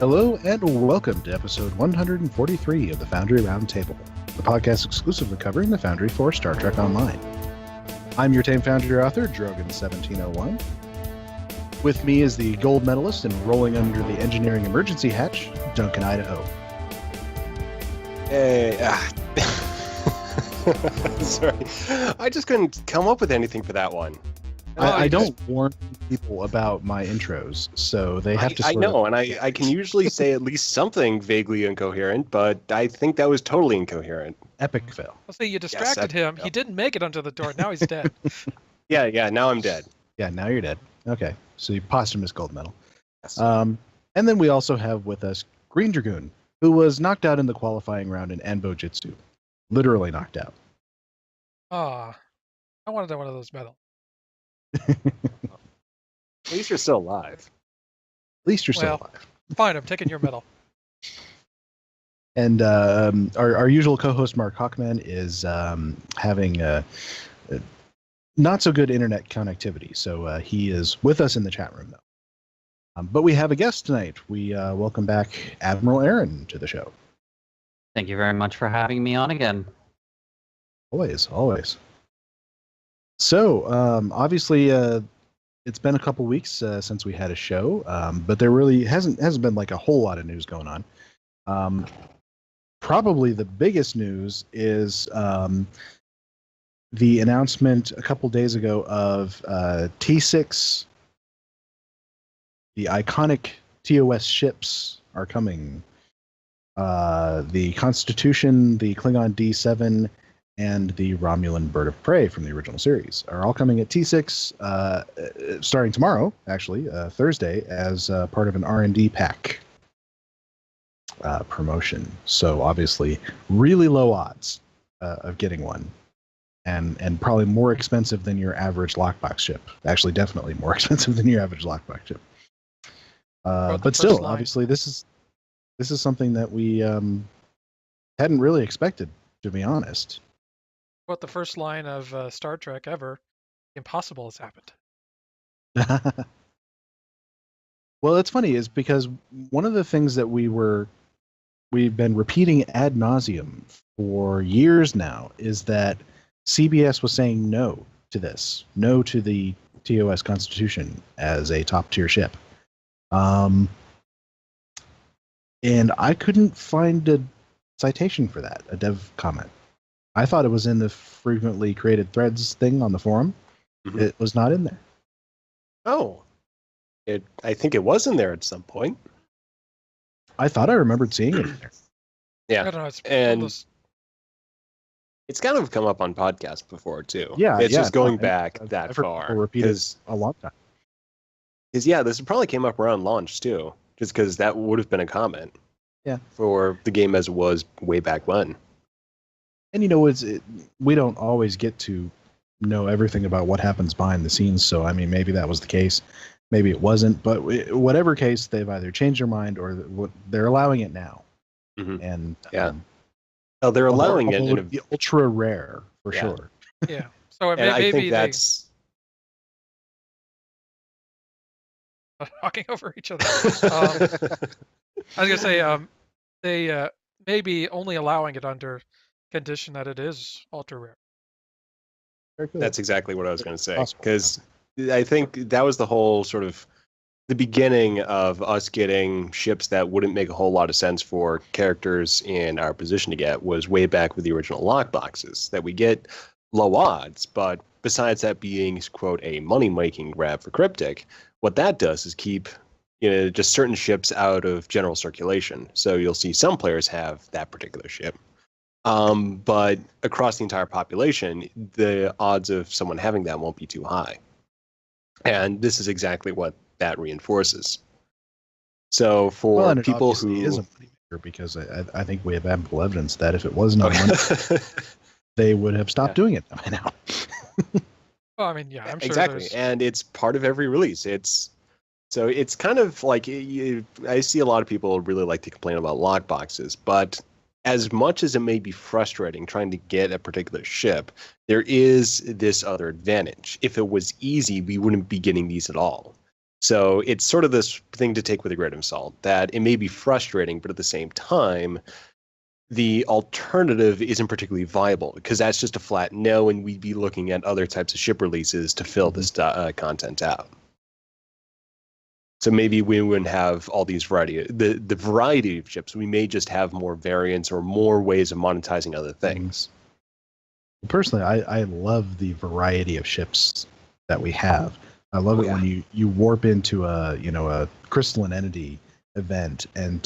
Hello and welcome to episode 143 of the Foundry Roundtable, the podcast exclusively covering the Foundry for Star Trek Online. I'm your tame Foundry author, Dragoon1701. With me is the gold medalist and rolling under the engineering emergency hatch, DuncanIdaho. Hey, sorry. I just couldn't come up with anything for that one. I don't warn people about my intros, so they have to I know, and I can usually say at least something vaguely incoherent, but I think that was totally incoherent. Epic fail. I'll say you distracted him. He didn't make it under the door. Now he's dead. Yeah, now I'm dead. Yeah, now you're dead. Okay, so you posthumous gold medal. Yes. And then we also have with us Greendragoon, who was knocked out in the qualifying round in Anbo Jitsu. Literally knocked out. Ah, I wanted one of those medals. At least you're still alive. At least you're still alive. Fine, I'm taking your medal. And our usual co-host Markhawkman is having not so good internet connectivity, so he is with us in the chat room though. But we have a guest tonight. We welcome back Admiral Aaron to the show. Thank you very much for having me on again. Always. So obviously it's been a couple weeks since we had a show, but there really hasn't been like a whole lot of news going on. Probably the biggest news is the announcement a couple days ago of T6. The iconic TOS ships are coming. The Constitution, the Klingon D7, and the Romulan Bird of Prey from the original series are all coming at T6 starting tomorrow, actually, Thursday, as part of an R&D pack promotion. So obviously, really low odds of getting one, and probably more expensive than your average lockbox ship. Actually, definitely more expensive than your average lockbox ship. But still, obviously, this is something that we hadn't really expected, to be honest. What the first line of Star Trek ever? Impossible has happened. Well, it's funny is because one of the things that we've been repeating ad nauseum for years now is that CBS was saying no to this, no to the TOS Constitution as a top tier ship. And I couldn't find a citation for that, a dev comment. I thought it was in the frequently created threads thing on the forum. Mm-hmm. It was not in there. Oh. I think it was in there at some point. I thought I remembered seeing it in there. Yeah. I don't know, it's kind of come up on podcasts before, too. Yeah, it's just going back I've that far. Repeated a long time. Because, yeah, this probably came up around launch, too. Just because that would have been a comment. Yeah. For the game as it was way back when. And, we don't always get to know everything about what happens behind the scenes. So, I mean, maybe that was the case. Maybe it wasn't. But whatever case, they've either changed their mind or they're allowing it now. Mm-hmm. And yeah. They're allowing it. It'd be ultra rare, for sure. Yeah. So and I think that's... talking over each other. I was going to say, they may be only allowing it under condition that it is ultra rare. That's exactly what I was going to say, because I think that was the whole sort of the beginning of us getting ships that wouldn't make a whole lot of sense for characters in our position to get was way back with the original lockboxes that we get low odds, but besides that being, quote, a money-making grab for Cryptic, what that does is keep just certain ships out of general circulation. So you'll see some players have that particular ship. But across the entire population, the odds of someone having that won't be too high. And this is exactly what that reinforces. So for people who... is a money maker, because I think we have ample evidence that if it wasn't a money, they would have stopped doing it by now. Well, I mean, yeah, I'm sure exactly. And it's part of every release. It's kind of like I see a lot of people really like to complain about lockboxes, but as much as it may be frustrating trying to get a particular ship, there is this other advantage. If it was easy, we wouldn't be getting these at all. So it's sort of this thing to take with a grain of salt, that it may be frustrating, but at the same time, the alternative isn't particularly viable, because that's just a flat no, and we'd be looking at other types of ship releases to fill this content out. So maybe we wouldn't have all these the variety of ships. We may just have more variants or more ways of monetizing other things. Personally, I love the variety of ships that we have. I love it when you warp into a crystalline entity event and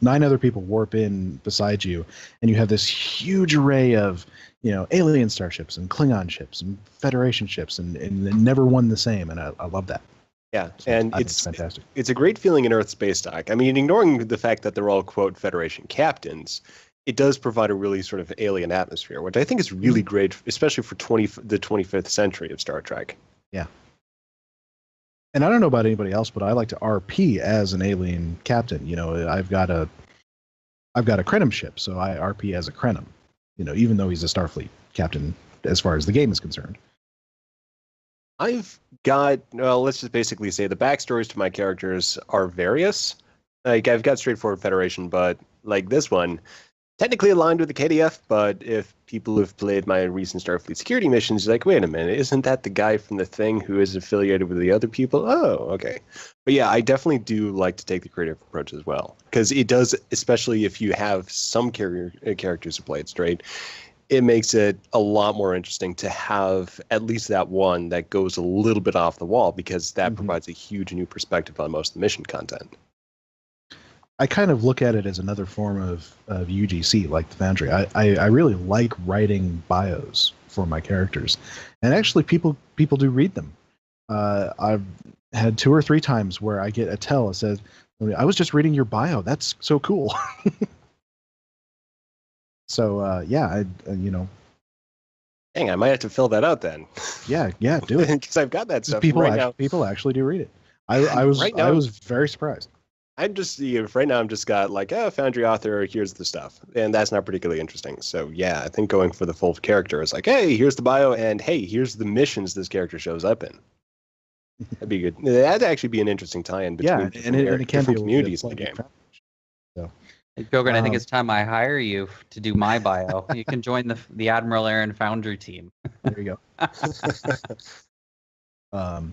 9 other people warp in beside you, and you have this huge array of alien starships and Klingon ships and Federation ships, and never one the same, and I love that. Yeah, So and it's fantastic. It's a great feeling in Earth space dock. I mean, ignoring the fact that they're all, quote, Federation captains, it does provide a really sort of alien atmosphere, which I think is really great, especially for the 25th century of Star Trek. Yeah. And I don't know about anybody else, but I like to RP as an alien captain. I've got a Krenim ship, so I RP as a Krenim. Even though he's a Starfleet captain as far as the game is concerned. I've got, let's just basically say the backstories to my characters are various. Like, I've got straightforward Federation, but like this one, technically aligned with the KDF, but if people have played my recent Starfleet security missions, like, wait a minute, isn't that the guy from the thing who is affiliated with the other people? Oh, okay. But yeah, I definitely do like to take the creative approach as well, because it does, especially if you have some characters who play it straight, it makes it a lot more interesting to have at least that one that goes a little bit off the wall, because that provides a huge new perspective on most of the mission content. I kind of look at it as another form of UGC, like the Foundry. I really like writing bios for my characters, and actually people do read them. I've had 2 or 3 times where I get a tell that says, "I was just reading your bio. That's so cool." So yeah, Dang, I might have to fill that out then. Yeah, do it, because I've got that stuff people right now. People actually do read it. I was very surprised. I'm just right now. I'm just got like, Foundry author. Here's the stuff, and that's not particularly interesting. So yeah, I think going for the full character is like, hey, here's the bio, and hey, here's the missions this character shows up in. That'd be good. That'd actually be an interesting tie-in between and it can be communities in the game. So. Goko, I think it's time I hire you to do my bio. You can join the Admiral Aaron Foundry team. There you go.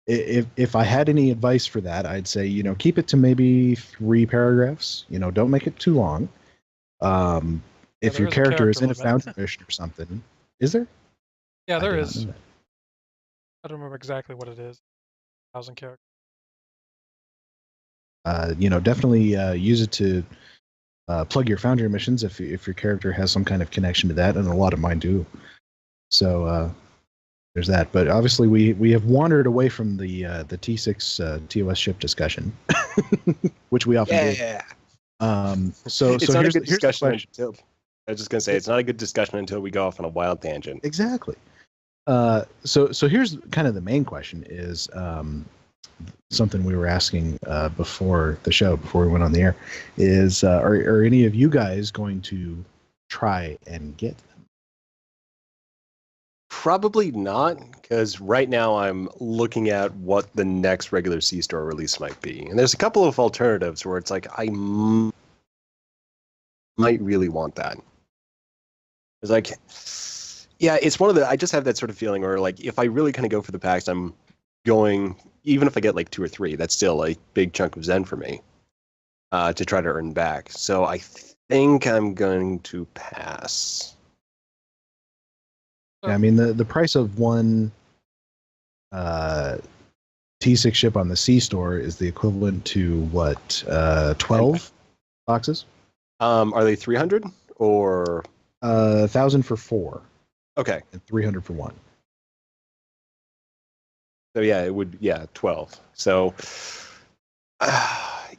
If I had any advice for that, I'd say, keep it to maybe 3 paragraphs. Don't make it too long. If your character is in a Foundry mission or something, is there? Yeah, there is. I don't remember exactly what it is. 1,000 characters. Definitely use it to plug your Foundry missions if your character has some kind of connection to that, and a lot of mine do. So there's that. But obviously, we have wandered away from the T6 TOS ship discussion, which we often do. Yeah. So it's so not here's, a good here's the discussion question. until I was just gonna say it's not a good discussion until we go off on a wild tangent. Exactly. So here's kind of the main question is something we were asking before the show, before we went on the air, is are any of you guys going to try and get them? Probably not, because right now I'm looking at what the next regular C-Store release might be. And there's a couple of alternatives where it's like, I might really want that. It's like, yeah, it's one of the, I just have that sort of feeling where, like, if I really kind of go for the packs, I'm going, even if I get like 2 or 3, that's still a big chunk of Zen for me to try to earn back. So I think I'm going to pass. Yeah, I mean, the price of one T6 ship on the C-Store is the equivalent to what, 12 boxes? Are they 300 or 1,000 for 4? Okay, and 300 for 1. So yeah, it would 12. So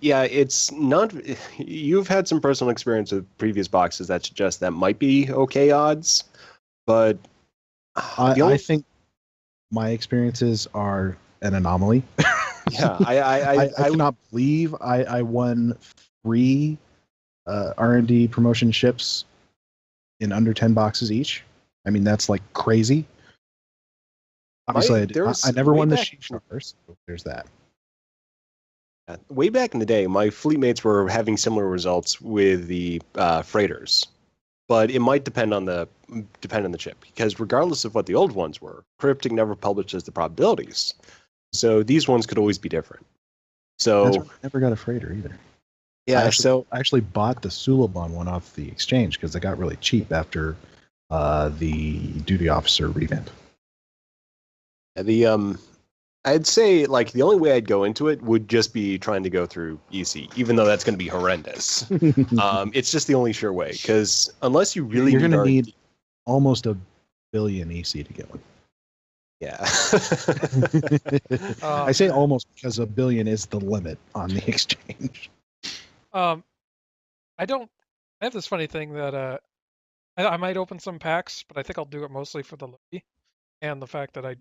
yeah, it's not. You've had some personal experience with previous boxes that suggest that might be okay odds, but I think my experiences are an anomaly. Yeah, I cannot believe I won 3 R&D promotion ships in under 10 boxes each. I mean, that's like crazy. Obviously, I never won the Sheep Stars, so there's that. Way back in the day, my fleet mates were having similar results with the freighters, but it might depend on the chip, because regardless of what the old ones were, Cryptic never publishes the probabilities, so these ones could always be different. So I never got a freighter either. Yeah, I actually bought the Suliban one off the exchange because they got really cheap after the duty officer revamp. I'd say like the only way I'd go into it would just be trying to go through EC, even though that's going to be horrendous. It's just the only sure way, because unless you really you're going to need almost $1 billion EC to get one. Yeah. I say almost because $1 billion is the limit on the exchange. I have this funny thing that I might open some packs, but I think I'll do it mostly for the lobby and the fact that I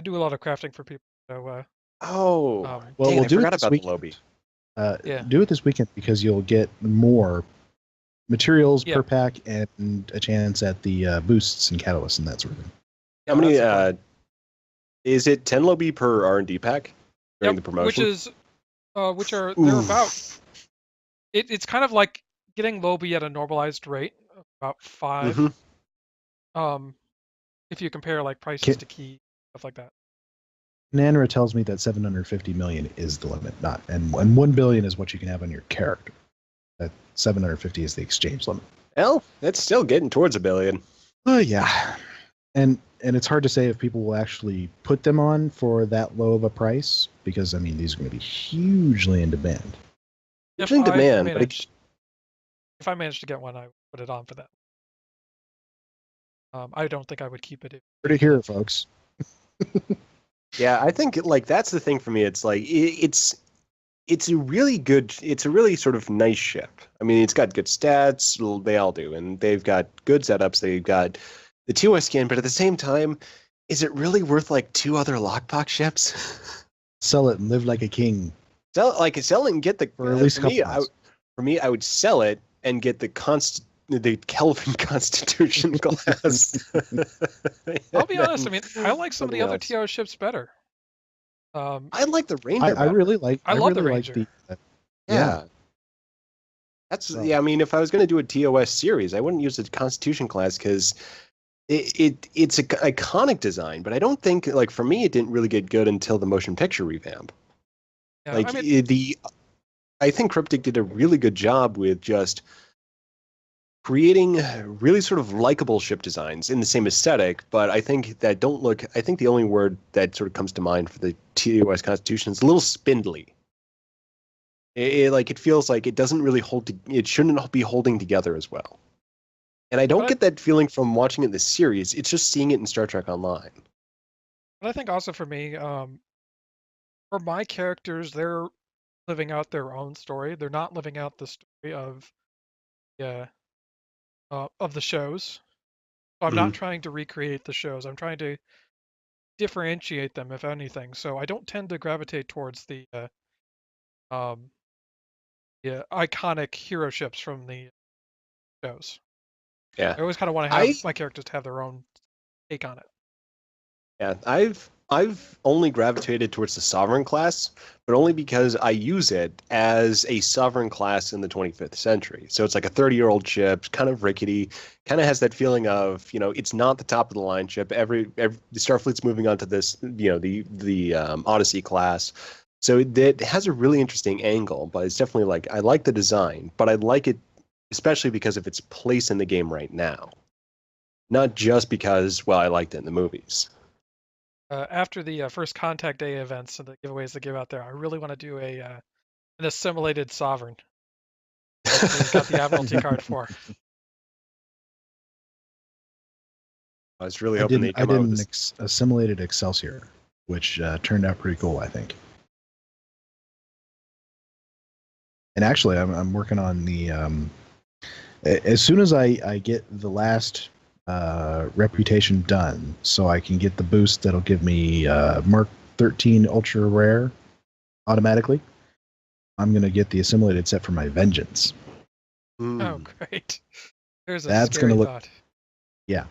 do a lot of crafting for people. So well, we'll do it this about weekend. The lobby. Do it this weekend because you'll get more materials per pack and a chance at the boosts and catalysts and that sort of thing. How many? Is it 10 lobby per R&D pack during the promotion? Which are they're about. It's kind of like getting lobby at a normalized rate of about 5. Mm-hmm. If you compare like prices to key stuff like that. Nanra tells me that 750 million is the limit, and 1 billion is what you can have on your character. That 750 is the exchange limit. Well, that's still getting towards $1 billion. Yeah, and it's hard to say if people will actually put them on for that low of a price, because I mean these are going to be hugely in demand. If I managed to get one, I would put it on for that. I don't think I would keep it. Heard it here, folks. Yeah, I think like that's the thing for me. It's like it's a really sort of nice ship. I mean, it's got good stats. They all do, and they've got good setups. They've got the TOS skin, but at the same time, is it really worth like 2 other lockbox ships? Sell it and live like a king. Sell it and get the. Or at least for me, I would sell it and get the Kelvin Constitution class. I'll be honest. I mean, I like some of the other TO ships better. I like the Ranger. I really like. I love the Ranger. Yeah. I mean, if I was going to do a TOS series, I wouldn't use the Constitution class because it's an iconic design. But I don't think, like, for me, it didn't really get good until the motion picture revamp. Yeah, I think Cryptic did a really good job with just creating really sort of likable ship designs in the same aesthetic, but I think that I think the only word that sort of comes to mind for the TOS Constitution is a little spindly. It feels like it doesn't really it shouldn't be holding together as well. And I don't get that feeling from watching it in the series. It's just seeing it in Star Trek Online. But I think also for me, for my characters, they're living out their own story. They're not living out the story of the shows. So I'm not trying to recreate the shows. I'm trying to differentiate them, if anything. So I don't tend to gravitate towards the iconic hero ships from the shows. Yeah. I always kind of want to have my characters to have their own take on it. Yeah, I've only gravitated towards the Sovereign class, but only because I use it as a Sovereign class in the 25th century. So it's like a 30-year-old ship, kind of rickety, kind of has that feeling of, it's not the top of the line ship. Every Starfleet's moving on to this, the Odyssey class. So it has a really interesting angle, but it's definitely like, I like the design, but I like it especially because of its place in the game right now. Not just because, well, I liked it in the movies. After the first Contact Day events and the giveaways that give out there, I really want to do an assimilated Sovereign. That got the Admiralty card for. I was really hoping they'd come out with this. Assimilated Excelsior, which turned out pretty cool, I think. And actually, I'm working on the. As soon as I get the last reputation done, so I can get the boost that'll give me Mark 13 Ultra Rare automatically, I'm going to get the assimilated set for my Vengeance. Oh, great. There's a That's scary gonna look, thought. Yeah.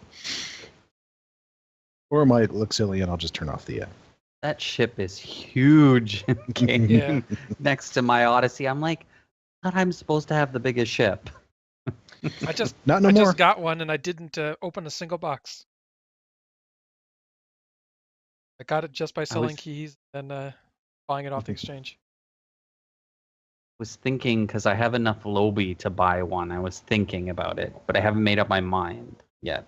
Or it might look silly, and I'll just turn off the. That ship is huge in game. Yeah. Next to my Odyssey, I'm like, I thought I'm supposed to have the biggest ship. I just Not no I more. just got one and I didn't open a single box. I got it just by selling keys and buying it off the exchange. Was thinking because I have enough Lobi to buy one. I was thinking about it, but I haven't made up my mind yet.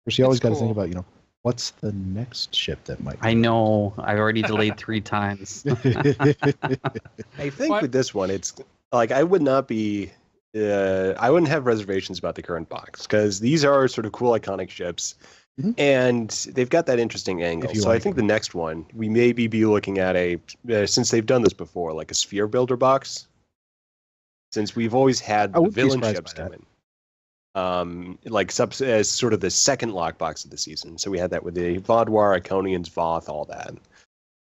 But you always got to cool. think about, what's the next ship that might. I know. I've already delayed 3 times. I think with this one, it's like I would not be. I wouldn't have reservations about the current box because these are sort of cool, iconic ships, and they've got that interesting angle. So I think the next one we maybe be looking at since they've done this before, like a sphere builder box. Since we've always had the villain ships come in, as sort of the second lockbox of the season. So we had that with the Vodwar, Iconians, Voth, all that,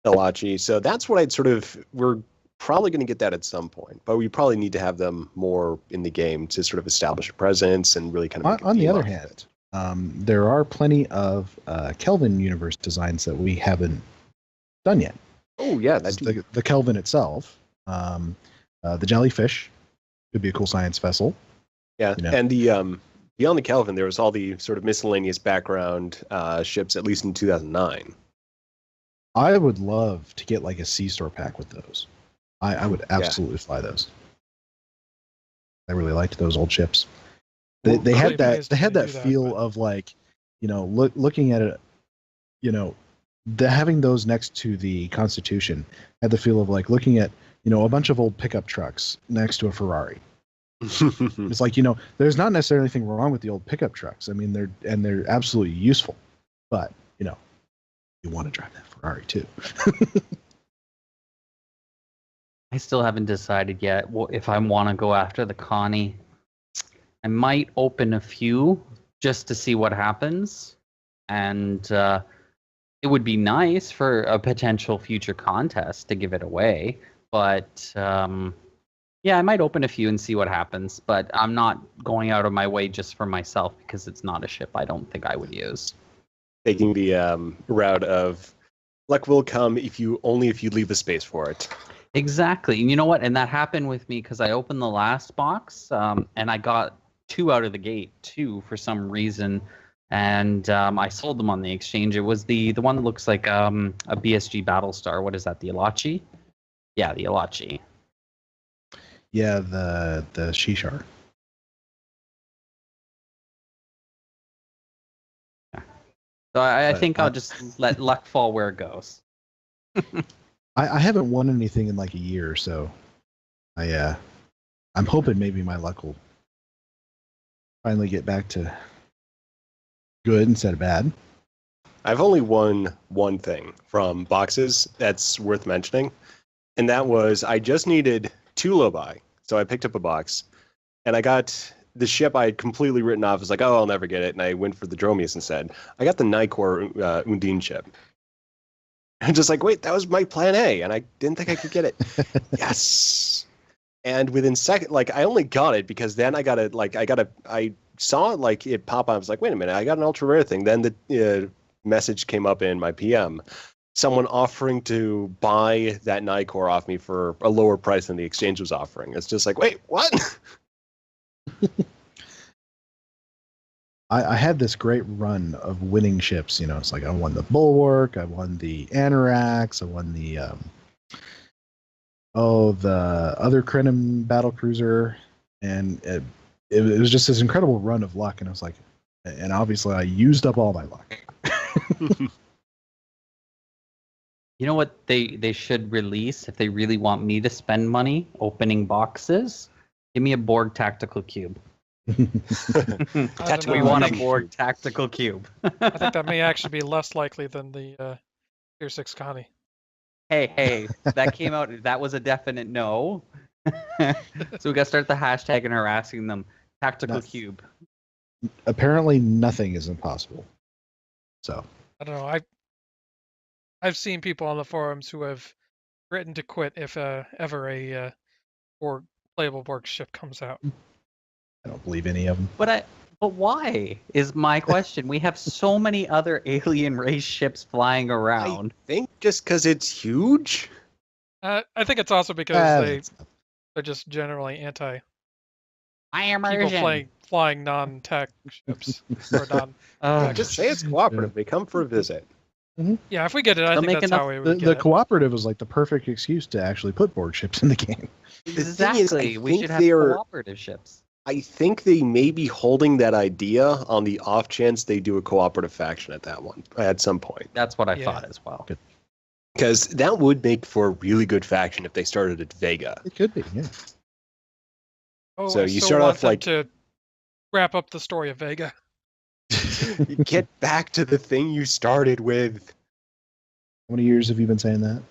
Elachi. So that's what we're probably going to get that at some point, but we probably need to have them more in the game to sort of establish a presence and really kind of. On the other hand, there are plenty of Kelvin universe designs that we haven't done yet. Oh yeah, that's the Kelvin itself, the jellyfish. Could be a cool science vessel. Yeah, and the beyond the Kelvin, there was all the sort of miscellaneous background ships, at least in 2009. I would love to get like a C-store pack with those. I would absolutely fly those. I really liked those old ships. They had that feel of like, looking at it, having those next to the Constitution had the feel of like looking at a bunch of old pickup trucks next to a Ferrari. It's like, there's not necessarily anything wrong with the old pickup trucks. I mean, they're absolutely useful, but you want to drive that Ferrari too. I still haven't decided yet if I want to go after the Connie. I might open a few just to see what happens, and it would be nice for a potential future contest to give it away. But yeah, I might open a few and see what happens. But I'm not going out of my way just for myself because it's not a ship I don't think I would use. Taking the route of luck will come if you leave the space for it. Exactly. And you know what? And that happened with me because I opened the last box and I got 2 out of the gate, 2 for some reason. And I sold them on the exchange. It was the one that looks like a BSG Battlestar. What is that? The Elachi? Yeah, the Elachi. Yeah, the Shishar. So I think I'll just let luck fall where it goes. I haven't won anything in like a year, so I'm hoping maybe my luck will finally get back to good instead of bad. I've only won one thing from boxes that's worth mentioning, and that was I just needed 2 Lobi, so I picked up a box, and I got the ship I had completely written off. I was like, oh, I'll never get it, and I went for the Dromius instead. I got the Nicor Undine ship. And just like, wait, that was my plan A, and I didn't think I could get it. Yes. And within I only got it because then I saw it like it pop up. I was like, wait a minute, I got an ultra rare thing. Then the message came up in my PM, someone offering to buy that Nicor off me for a lower price than the exchange was offering. It's just like, wait, what? I had this great run of winning ships. It's like I won the Bulwark, I won the Anorax, I won the the other Krenim battlecruiser, and it was just this incredible run of luck. And I was like, and obviously I used up all my luck. You know what they should release if they really want me to spend money opening boxes? Give me a Borg tactical cube. We want a Borg tactical cube. I think that may actually be less likely than the Tier 6 Connie. Hey, that came out. That was a definite no. So we got to start the hashtag and harassing them. Tactical cube. Apparently, nothing is impossible. So I don't know. I've seen people on the forums who have written to quit if ever a playable Borg ship comes out. I don't believe any of them. But But why is my question? We have so many other alien race ships flying around. I think just because it's huge. I think it's also because they're just generally anti people flying non-tech ships or non. Just say it's cooperative. They come for a visit. Mm-hmm. Yeah, if we get it, I think that's how we would get it. The cooperative is like the perfect excuse to actually put Borg ships in the game. Exactly. We should have cooperative ships. I think they may be holding that idea on the off chance they do a cooperative faction at some point. That's what I thought as well. Because that would make for a really good faction if they started at Vega. It could be, yeah. Oh, so you start off like to wrap up the story of Vega. Get back to the thing you started with. How many years have you been saying that?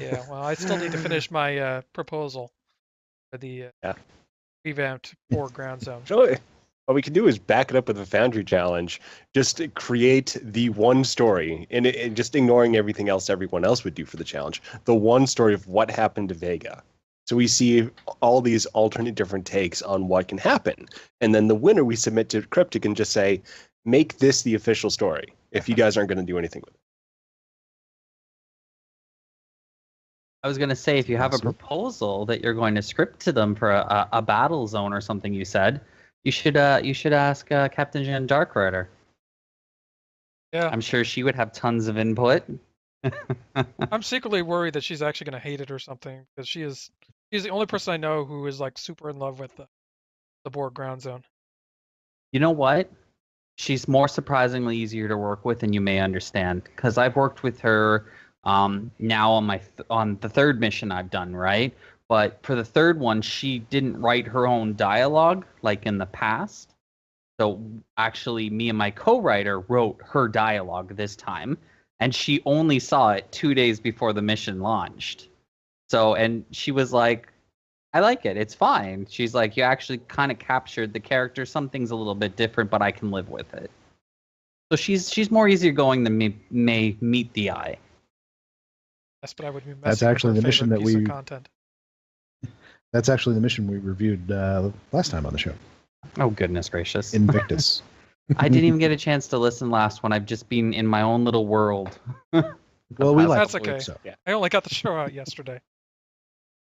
Yeah, well, I still need to finish my proposal for the revamped Borg ground zone. Sure. What we can do is back it up with a Foundry challenge. Just create the one story, and just ignoring everything else everyone else would do for the challenge. The one story of what happened to Vega. So we see all these alternate different takes on what can happen. And then the winner we submit to Cryptic and just say, make this the official story, if you guys aren't going to do anything with it. I was going to say, if you have a proposal that you're going to script to them for a battle zone or something, you said, you should ask Captain Jen Darkrider. Yeah. I'm sure she would have tons of input. I'm secretly worried that she's actually going to hate it or something, because she's the only person I know who is like super in love with the Borg ground zone. You know what? She's more surprisingly easier to work with than you may understand, because I've worked with her now on the third mission I've done, right? But for the third one, she didn't write her own dialogue like in the past. So actually, me and my co-writer wrote her dialogue this time, and she only saw it 2 days before the mission launched. So, and she was like, I like it. It's fine. She's like, you actually kind of captured the character. Something's a little bit different, but I can live with it. So she's more easygoing than may meet the eye. Yes, but I would be messing That's actually with her the mission that favorite piece we. of content. That's actually the mission we reviewed last time on the show. Oh, goodness gracious. Invictus. I didn't even get a chance to listen last one. I've just been in my own little world. Well, we like That's okay. So. Yeah. I only got the show out yesterday.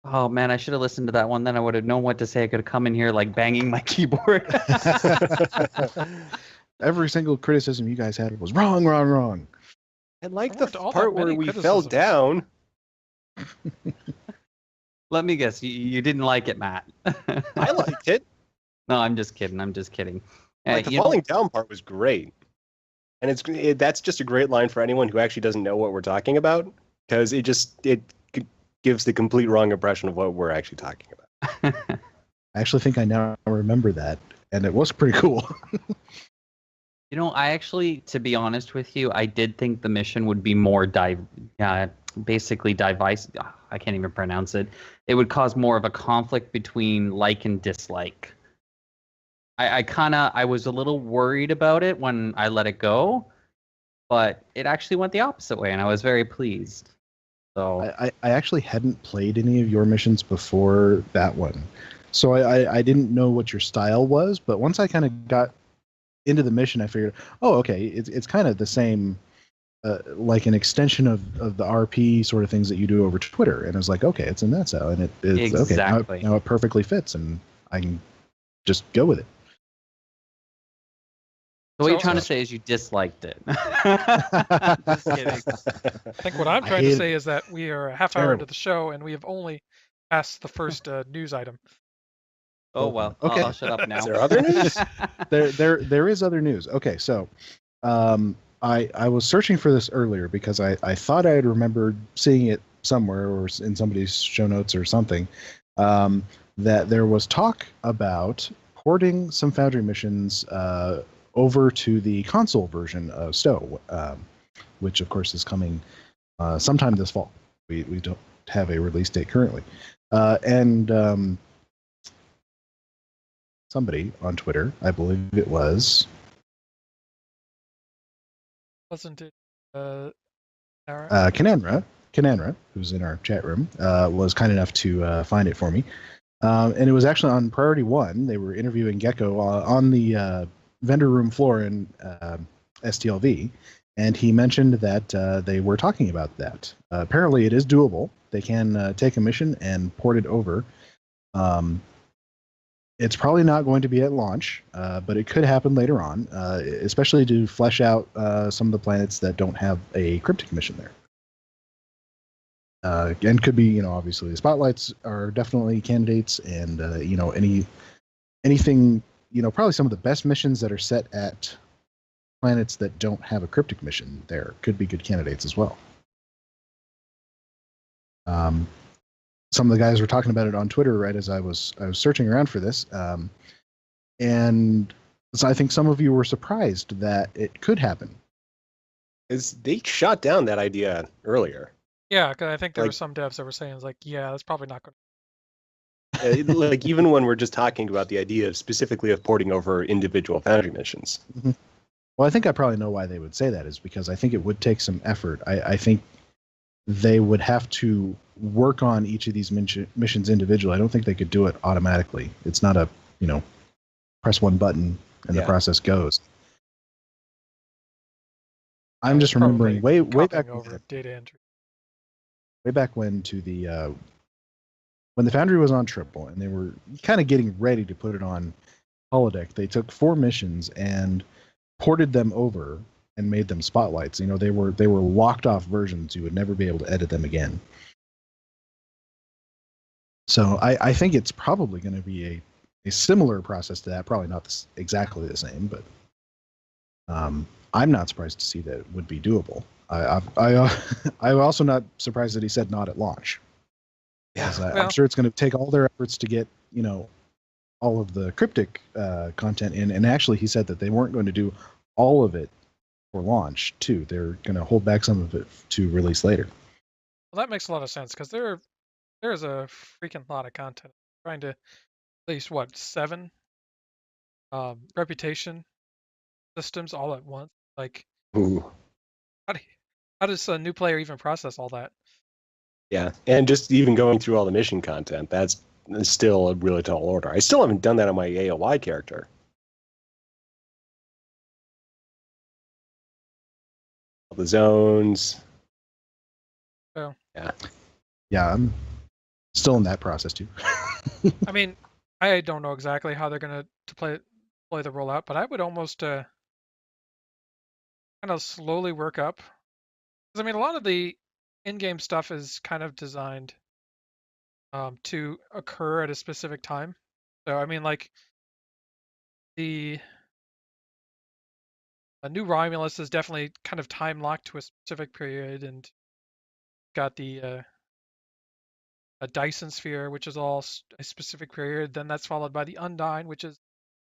Oh, man, I should have listened to that one. Then I would have known what to say. I could have come in here like banging my keyboard. Every single criticism you guys had was wrong. I like There the weren't all part that many where we fell criticisms. down. Let me guess. You didn't like it, Matt. I liked it. No, I'm just kidding. Like the falling down part was great. And that's just a great line for anyone who actually doesn't know what we're talking about, because it gives the complete wrong impression of what we're actually talking about. I actually think I now remember that, and it was pretty cool. You know, I actually, to be honest with you, I did think the mission would be more basically divisive. I can't even pronounce it. It would cause more of a conflict between like and dislike. I was a little worried about it when I let it go, but it actually went the opposite way, and I was very pleased. So I actually hadn't played any of your missions before that one, so I didn't know what your style was. But once I kind of got into the mission, I figured, oh, okay, it's kind of the same, like an extension of the RP sort of things that you do over Twitter. And I was like, okay, it's in that style, and it's exactly. Okay. Now it perfectly fits, and I can just go with it. So what you're trying to say is you disliked it. Just kidding. I think what I'm trying to say is that we are a half hour into the show, and we have only passed the first news item. Oh, well. Okay. I'll shut up now. Is there other news? There is other news. Okay, so I was searching for this earlier because I thought I had remembered seeing it somewhere or in somebody's show notes or something, that there was talk about porting some Foundry missions over to the console version of STO, which of course is coming sometime this fall. We don't have a release date currently. And somebody on Twitter, I believe it was. Wasn't it Aaron? Kananra, who's in our chat room, was kind enough to find it for me. And it was actually on Priority 1. They were interviewing Geko on the vendor room floor in STLV, and he mentioned that they were talking about that. Apparently, it is doable. They can take a mission and port it over. It's probably not going to be at launch, but it could happen later on, especially to flesh out some of the planets that don't have a cryptic mission there. And could be, obviously the spotlights are definitely candidates, and anything, probably some of the best missions that are set at planets that don't have a cryptic mission there could be good candidates as well. Some of the guys were talking about it on Twitter right as I was searching around for this, and so I think some of you were surprised that it could happen. They shot down that idea earlier. Yeah, because I think there were some devs that were saying, yeah, that's probably not going to... even when we're just talking about the idea specifically of porting over individual Foundry missions. Mm-hmm. Well, I think I probably know why they would say that, is because I think it would take some effort. I think they would have to work on each of these missions individually. I don't think they could do it automatically. It's not a, press one button and the process goes. I'm just remembering way back over data entry. Way back when when the Foundry was on Triple and they were kind of getting ready to put it on holodeck, they took 4 missions and ported them over and made them spotlights. They were locked off versions. You would never be able to edit them again. So I think it's probably going to be a similar process to that. Probably not exactly the same, but I'm not surprised to see that it would be doable. I'm also not surprised that he said not at launch. Yeah, I'm sure it's going to take all their efforts to get all of the cryptic content in. And actually, he said that they weren't going to do all of it for launch too. They're going to hold back some of it to release later. Well, that makes a lot of sense because there's a freaking lot of content. I'm trying to at least 7 reputation systems all at once. Ooh. How does a new player even process all that? Yeah, and just even going through all the mission content, that's still a really tall order. I still haven't done that on my AOI character. All the zones. Oh. Yeah, I'm still in that process too. I mean, I don't know exactly how they're going to play the rollout, but I would almost kind of slowly work up. Because, I mean, a lot of the in-game stuff is kind of designed to occur at a specific time. So, I mean, a new Romulus is definitely kind of time locked to a specific period, and got the a Dyson sphere, which is all a specific period. Then that's followed by the Undyne, which is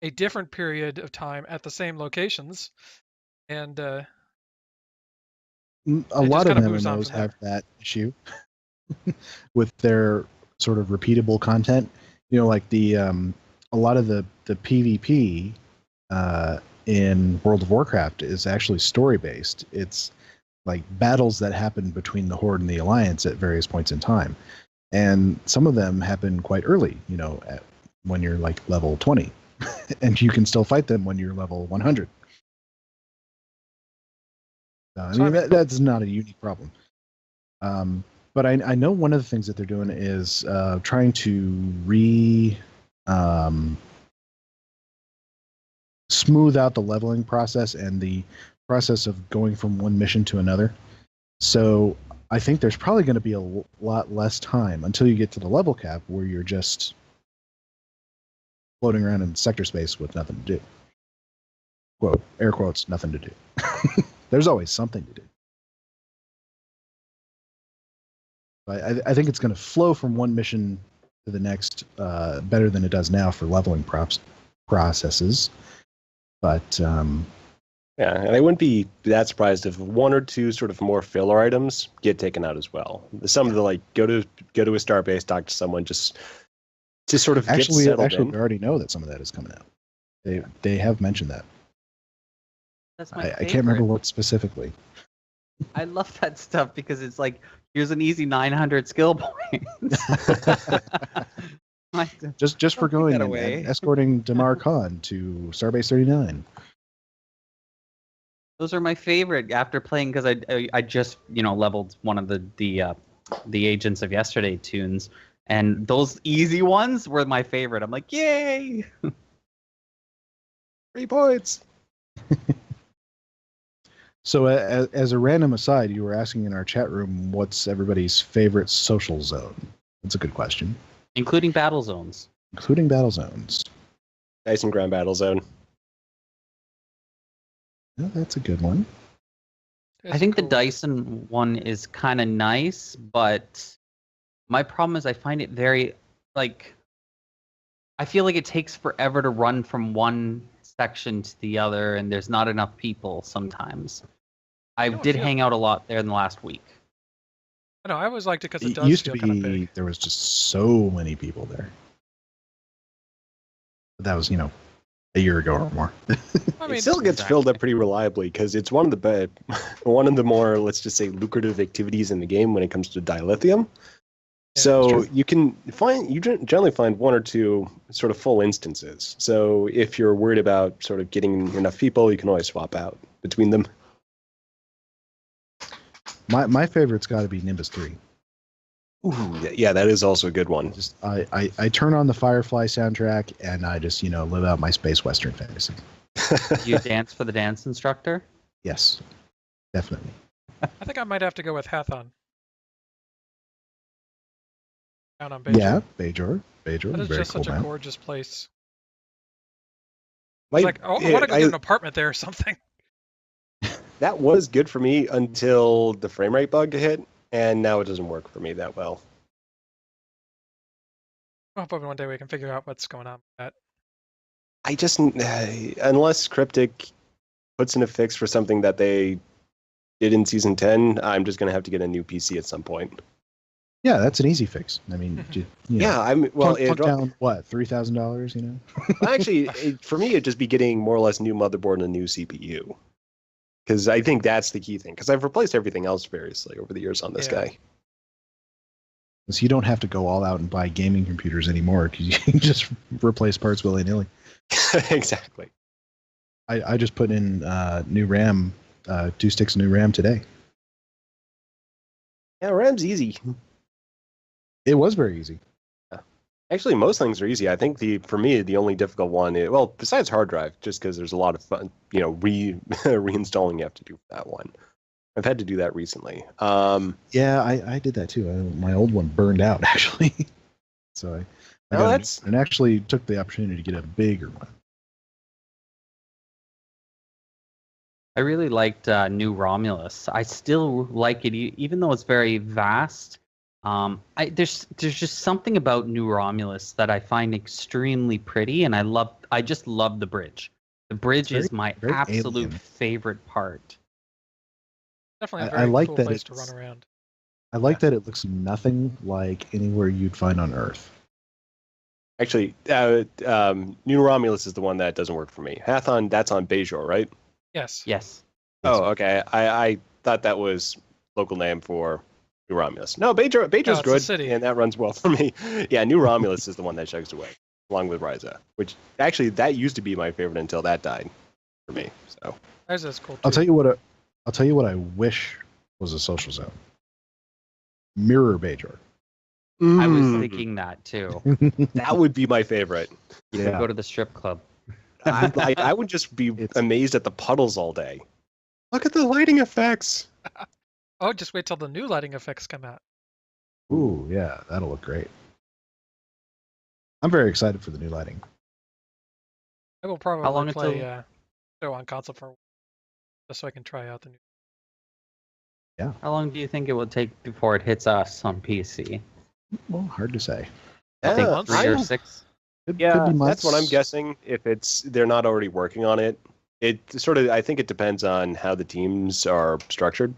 a different period of time at the same locations. And a lot of MMOs have that issue with their sort of repeatable content. Like a lot of the PvP in World of Warcraft is actually story based. It's like battles that happen between the Horde and the Alliance at various points in time, and some of them happen quite early. When you're like level 20, and you can still fight them when you're level 100. I mean, that's not a unique problem. But I know one of the things that they're doing is trying to smooth out the leveling process and the process of going from one mission to another. So I think there's probably going to be a lot less time until you get to the level cap where you're just floating around in sector space with nothing to do. Quote, air quotes, nothing to do. There's always something to do. I think it's going to flow from one mission to the next better than it does now for leveling processes. But yeah, and I wouldn't be that surprised if 1 or 2 sort of more filler items get taken out as well. Some of the go to a star base, talk to someone, just to sort of get settled in. We already know that some of that is coming out. They have mentioned that. That's my I can't remember what specifically. I love that stuff because it's like, here's an easy 900 skill points. Just for going that and away. escorting Damar Khan to Starbase 39. Those are my favorite after playing because I just leveled one of the Agents of Yesterday tunes, and those easy ones were my favorite. I'm like, yay! 3 points. So, as a random aside, you were asking in our chat room, what's everybody's favorite social zone? That's a good question. Including battle zones. Including battle zones. Dyson Ground Battle Zone. Oh, that's a good one. I think the Dyson one is kind of nice, but my problem is I find it very, I feel like it takes forever to run from one section to the other, and there's not enough people sometimes. I did hang out a lot there in the last week. I know, I always liked it because it does used to feel kind of be big. there was just so many people there. But that was, a year ago or more. I mean, It still gets filled up pretty reliably because it's one of the more, let's just say, lucrative activities in the game when it comes to dilithium. Yeah, So you generally find 1 or 2 sort of full instances. So if you're worried about sort of getting enough people, you can always swap out between them. My favorite's got to be Nimbus 3. Ooh, yeah, that is also a good one. Just I turn on the Firefly soundtrack and I just live out my space western fantasy. Do you dance for the dance instructor? Yes, definitely. I think I might have to go with Hathon. Down on Bajor. Yeah, Bajor. That is very just cool such a man. gorgeous place. Like, It's like, I want to go get an apartment there or something. That was good for me until the frame rate bug hit, and now it doesn't work for me that well. Hopefully one day we can figure out what's going on with that. I just, unless Cryptic puts in a fix for something that they did in Season 10, I'm just going to have to get a new PC at some point. Yeah, that's an easy fix. I mean, Yeah, plunk down what, $3,000? Actually, for me, it'd just be getting more or less new motherboard and a new CPU. Because I think that's the key thing. Because I've replaced everything else variously over the years on this guy. So you don't have to go all out and buy gaming computers anymore because you can just replace parts willy-nilly. Exactly. I just put in new RAM, 2 sticks of new RAM today. Yeah, RAM's easy. It was very easy. Actually, most things are easy. I think for me, the only difficult one is, well, besides hard drive, just because there's a lot of fun, reinstalling you have to do for that one. I've had to do that recently. Yeah, I did that too. My old one burned out actually, so I actually took the opportunity to get a bigger one. I really liked New Romulus. I still like it, even though it's very vast. There's just something about New Romulus that I find extremely pretty, and I just love the bridge. The bridge is my absolute alien. Favorite part. Definitely a very like cool that place to run around. I like that it looks nothing like anywhere you'd find on Earth. Actually, New Romulus is the one that doesn't work for me. Hathon, that's on Bajor, right? Yes. Oh, okay. I thought that was local name for New Romulus. No, Bajor's good, city. and that runs well for me. Yeah, New Romulus is the one that chugs away, along with Ryza, which actually that used to be my favorite until that died for me. So Ryza's cool too. I'll tell you what I wish was a social zone. Mirror Bajor. I was thinking that too. That would be my favorite. You could go to the strip club. I would just be amazed at the puddles all day. Look at the lighting effects. Oh, just wait till the new lighting effects come out. Ooh, yeah, that'll look great. I'm very excited for the new lighting. I will probably play show on console for a while, just so I can try out the new. Yeah. How long do you think it will take before it hits us on PC? Well, hard to say. I think months? 3 or 6. Could be That's months. what I'm guessing. If they're not already working on it, I think it depends on how the teams are structured.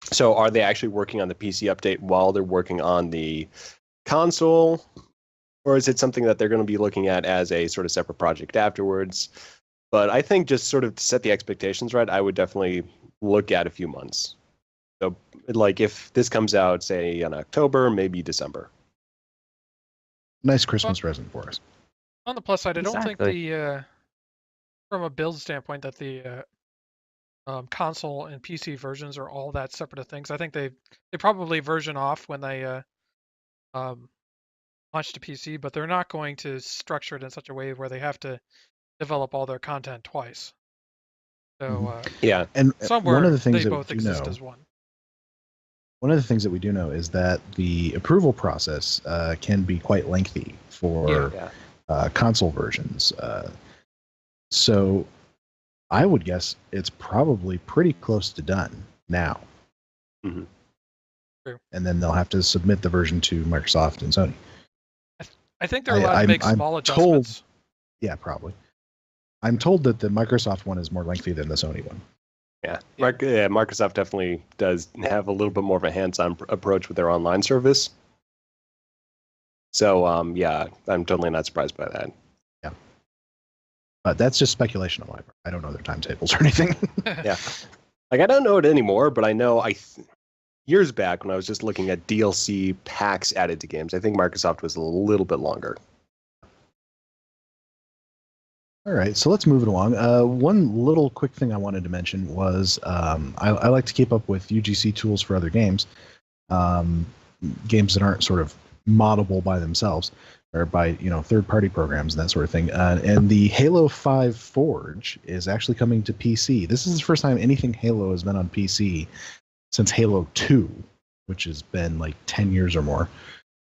So are they actually working on the PC update while they're working on the console? Or is it something that they're going to be looking at as a sort of separate project afterwards? But I think just sort of to set the expectations right, I would definitely look at a few months. So like if this comes out, say, in October, maybe December. Nice Christmas present for us. On the plus side, I don't think Exactly. from a build standpoint that the console and PC versions are all that separate of things. I think they probably version off when they launch to PC, but they're not going to structure it in such a way where they have to develop all their content twice. So Yeah, And somewhere one of the things they that both we do exist know, as one. one of the things that we do know is that the approval process can be quite lengthy for console versions. So I would guess it's probably pretty close to done now. Mm-hmm. True. And then they'll have to submit the version to Microsoft and Sony. I think they're allowed to make small adjustments. Yeah, probably. I'm told that the Microsoft one is more lengthy than the Sony one. Yeah. Microsoft definitely does have a little bit more of a hands-on approach with their online service. So, I'm totally not surprised by that. Yeah. But that's just speculation on my part. I don't know their timetables or anything. Yeah. Like, I don't know it anymore, but I know years back when I was just looking at DLC packs added to games, I think Microsoft was a little bit longer. All right, so let's move it along. One little quick thing I wanted to mention was I like to keep up with UGC tools for other games, games that aren't sort of moddable by themselves or by third-party programs and that sort of thing. And the Halo 5 Forge is actually coming to PC. This is the first time anything Halo has been on PC since Halo 2, which has been like 10 years or more.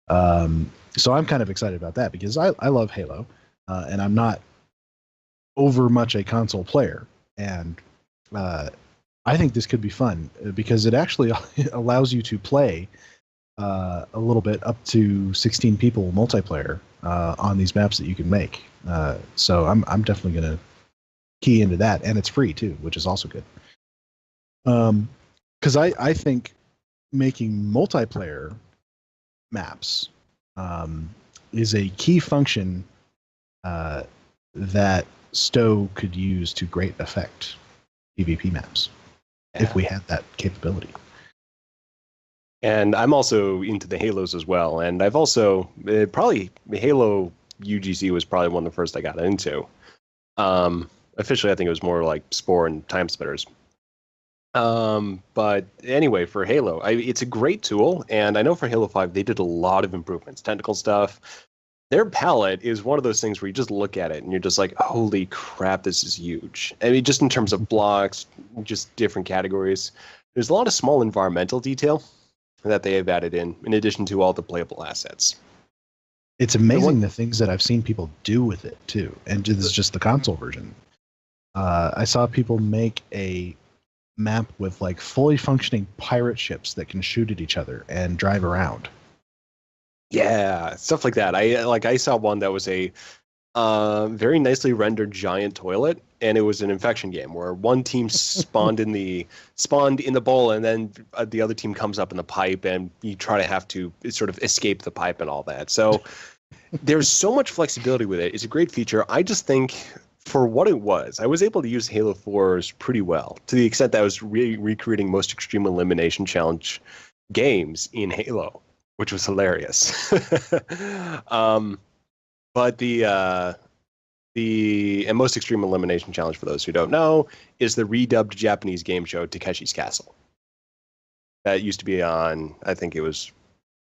So I'm kind of excited about that because I love Halo, and I'm not over much a console player, and I think this could be fun because it actually allows you to play a little bit up to 16 people multiplayer on these maps that you can make. So I'm definitely going to key into that, and it's free too, which is also good. Because I think making multiplayer maps is a key function that STO could use to great effect PvP maps if we had that capability. And I'm also into the Halos as well. And I've also probably Halo UGC was probably one of the first I got into. Officially, I think it was more like Spore and Time Splitters. But anyway, for Halo, it's a great tool. And I know for Halo 5, they did a lot of improvements, technical stuff. Their palette is one of those things where you just look at it and you're just like, holy crap, this is huge. I mean, just in terms of blocks, just different categories. There's a lot of small environmental detail that they have added in addition to all the playable assets. It's amazing the things that I've seen people do with it, too. And this is just the console version. I saw people make a map with like fully functioning pirate ships that can shoot at each other and drive around. Yeah, stuff like that. I saw one that was a very nicely rendered giant toilet, and it was an infection game where one team spawned in the bowl, and then the other team comes up in the pipe, and you try to have to sort of escape the pipe and all that. So there's so much flexibility with it. It's a great feature. I just think for what it was, I was able to use Halo 4's pretty well, to the extent that I was recreating most Extreme Elimination Challenge games in Halo, which was hilarious. But the most Extreme Elimination Challenge, for those who don't know, is the redubbed Japanese game show Takeshi's Castle. That used to be on, I think it was,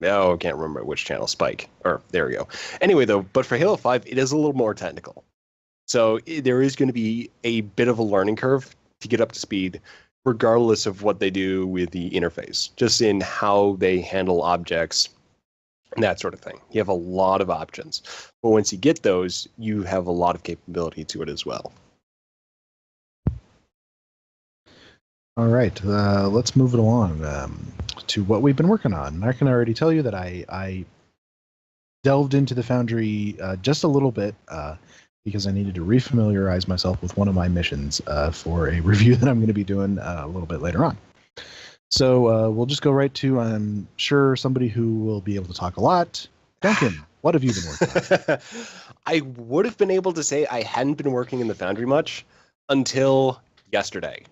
I can't remember which channel, Spike. Or there we go. Anyway, though, but for Halo 5, it is a little more technical. So there is going to be a bit of a learning curve to get up to speed, regardless of what they do with the interface, just in how they handle objects and that sort of thing. You have a lot of options. But once you get those, you have a lot of capability to it as well. All right, let's move it along to what we've been working on. I can already tell you that I delved into the Foundry just a little bit because I needed to refamiliarize myself with one of my missions for a review that I'm going to be doing a little bit later on. So we'll just go right to, I'm sure, somebody who will be able to talk a lot. Duncan, what have you been working on? I would have been able to say I hadn't been working in the Foundry much until yesterday.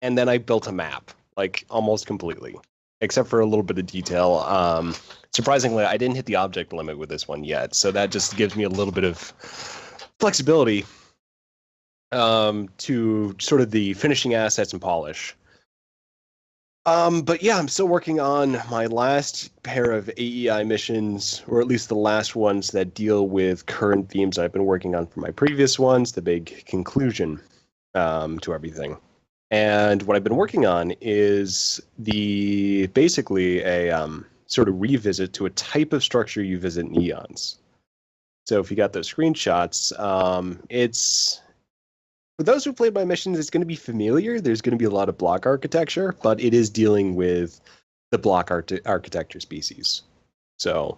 And then I built a map, like almost completely. except for a little bit of detail. Surprisingly, I didn't hit the object limit with this one yet, so that just gives me a little bit of flexibility to sort of the finishing assets and polish. But yeah, I'm still working on my last pair of AEI missions, or at least the last ones that deal with current themes I've been working on for my previous ones, the big conclusion to everything. And what I've been working on is basically a sort of revisit to a type of structure you visit in Eons. So if you got those screenshots, it's... For those who played my missions, it's going to be familiar. There's going to be a lot of block architecture, but it is dealing with the block architecture species. So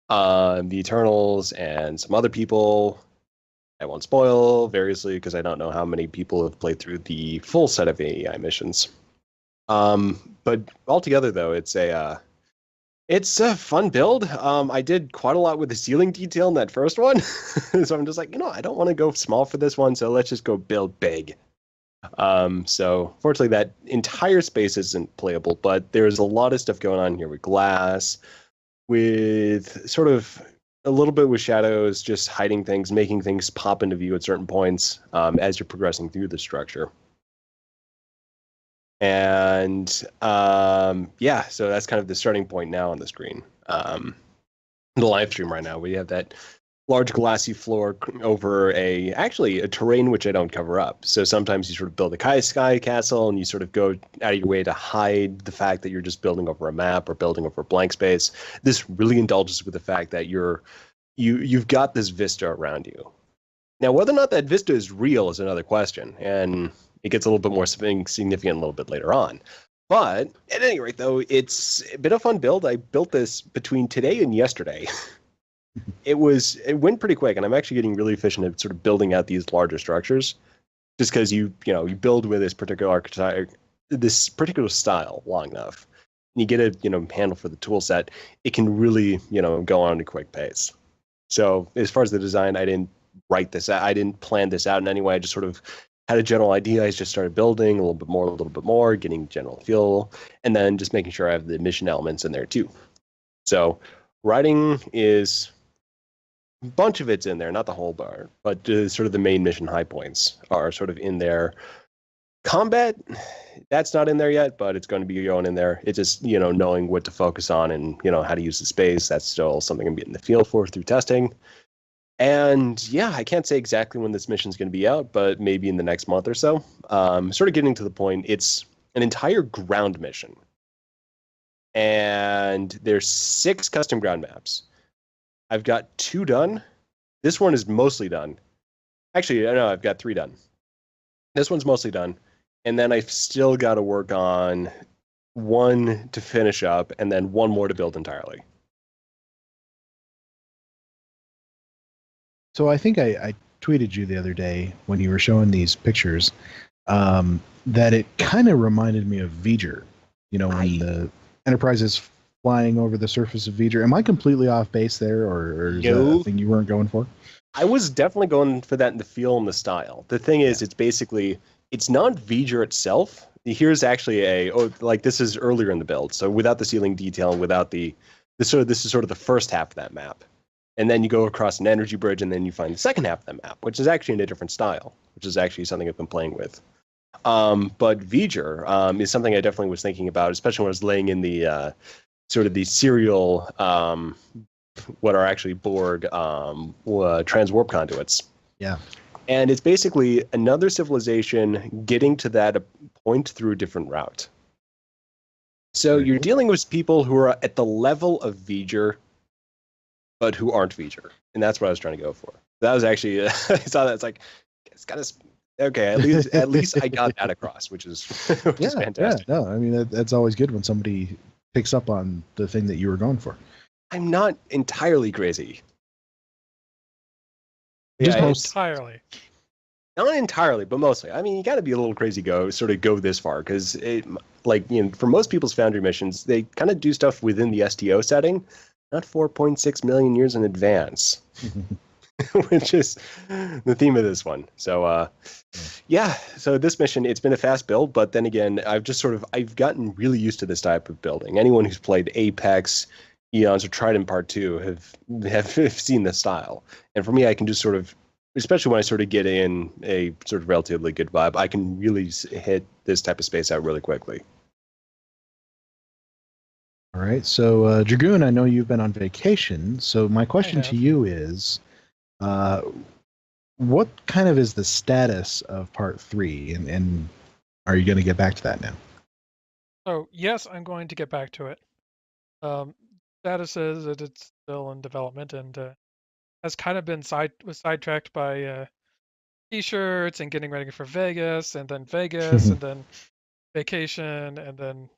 the Eternals and some other people, I won't spoil variously because I don't know how many people have played through the full set of AEI missions. But altogether, though, it's a fun build. I did quite a lot with the ceiling detail in that first one. So I'm just like, I don't want to go small for this one, so let's just go build big. So fortunately, that entire space isn't playable, but there's a lot of stuff going on here with glass, with sort of a little bit with shadows, just hiding things, making things pop into view at certain points as you're progressing through the structure. And yeah, so that's kind of the starting point now on the screen. The live stream right now, we have that large glassy floor over a terrain which I don't cover up. So sometimes you sort of build a sky castle and you sort of go out of your way to hide the fact that you're just building over a map or building over a blank space. This really indulges with the fact that you've got this vista around you. Now, whether or not that vista is real is another question, and it gets a little bit more significant a little bit later on. But at any rate, though, it's been a fun build. I built this between today and yesterday. It went pretty quick, and I'm actually getting really efficient at sort of building out these larger structures, just because you build with this particular archetype, this particular style long enough, and you get a handle for the tool set. It can really go on at a quick pace. So as far as the design, I didn't write this out. I didn't plan this out in any way. I just sort of had a general idea. I just started building a little bit more, getting general feel, and then just making sure I have the mission elements in there too. So writing is a bunch of it's in there, not the whole bar, but sort of the main mission high points are sort of in there. Combat, that's not in there yet, but it's going to be going in there. It's just, knowing what to focus on and, how to use the space. That's still something I'm getting the feel for through testing. And yeah, I can't say exactly when this mission is going to be out, but maybe in the next month or so. Sort of getting to the point, it's an entire ground mission. And there's 6 custom ground maps. I've got 2 done. This one is mostly done. Actually, no, I've got 3 done. This one's mostly done. And then I've still got to work on 1 to finish up, and then 1 more to build entirely. So I think I tweeted you the other day when you were showing these pictures that it kind of reminded me of V'ger. When the Enterprise is flying over the surface of V'ger. Am I completely off base there, or is that a thing you weren't going for? I was definitely going for that in the feel and the style. The thing is, it's not V'ger itself. Here's actually this is earlier in the build, so without the ceiling detail and without this is sort of the first half of that map. And then you go across an energy bridge, and then you find the second half of that map, which is actually in a different style, which is actually something I've been playing with. But V'ger is something I definitely was thinking about, especially when I was laying in the sort of the serial, what are actually Borg transwarp conduits. Yeah. And it's basically another civilization getting to that point through a different route. So you're dealing with people who are at the level of V'ger, but who aren't V'ger, and that's what I was trying to go for. That was actually I saw that. It's like it's got to okay. At least I got that across, which is fantastic. Yeah, no, I mean that's always good when somebody picks up on the thing that you were going for. I'm not entirely crazy. Just entirely. Not entirely, but mostly. I mean, you got to be a little crazy go this far, because for most people's Foundry missions, they kind of do stuff within the STO setting. Not 4.6 million years in advance. which is the theme of this one. So, yeah. So this mission, it's been a fast build, but then again, I've gotten really used to this type of building. Anyone who's played Apex, Eons, or Trident Part 2 have seen this style. And for me, I can just sort of, especially when I sort of get in a sort of relatively good vibe, I can really hit this type of space out really quickly. All right, so Dragoon, I know you've been on vacation, so my question to you is, what kind of is the status of Part 3, and are you going to get back to that now? So yes, I'm going to get back to it. Status is that it's still in development and has kind of been sidetracked by t-shirts and getting ready for Vegas, and then and then vacation, and then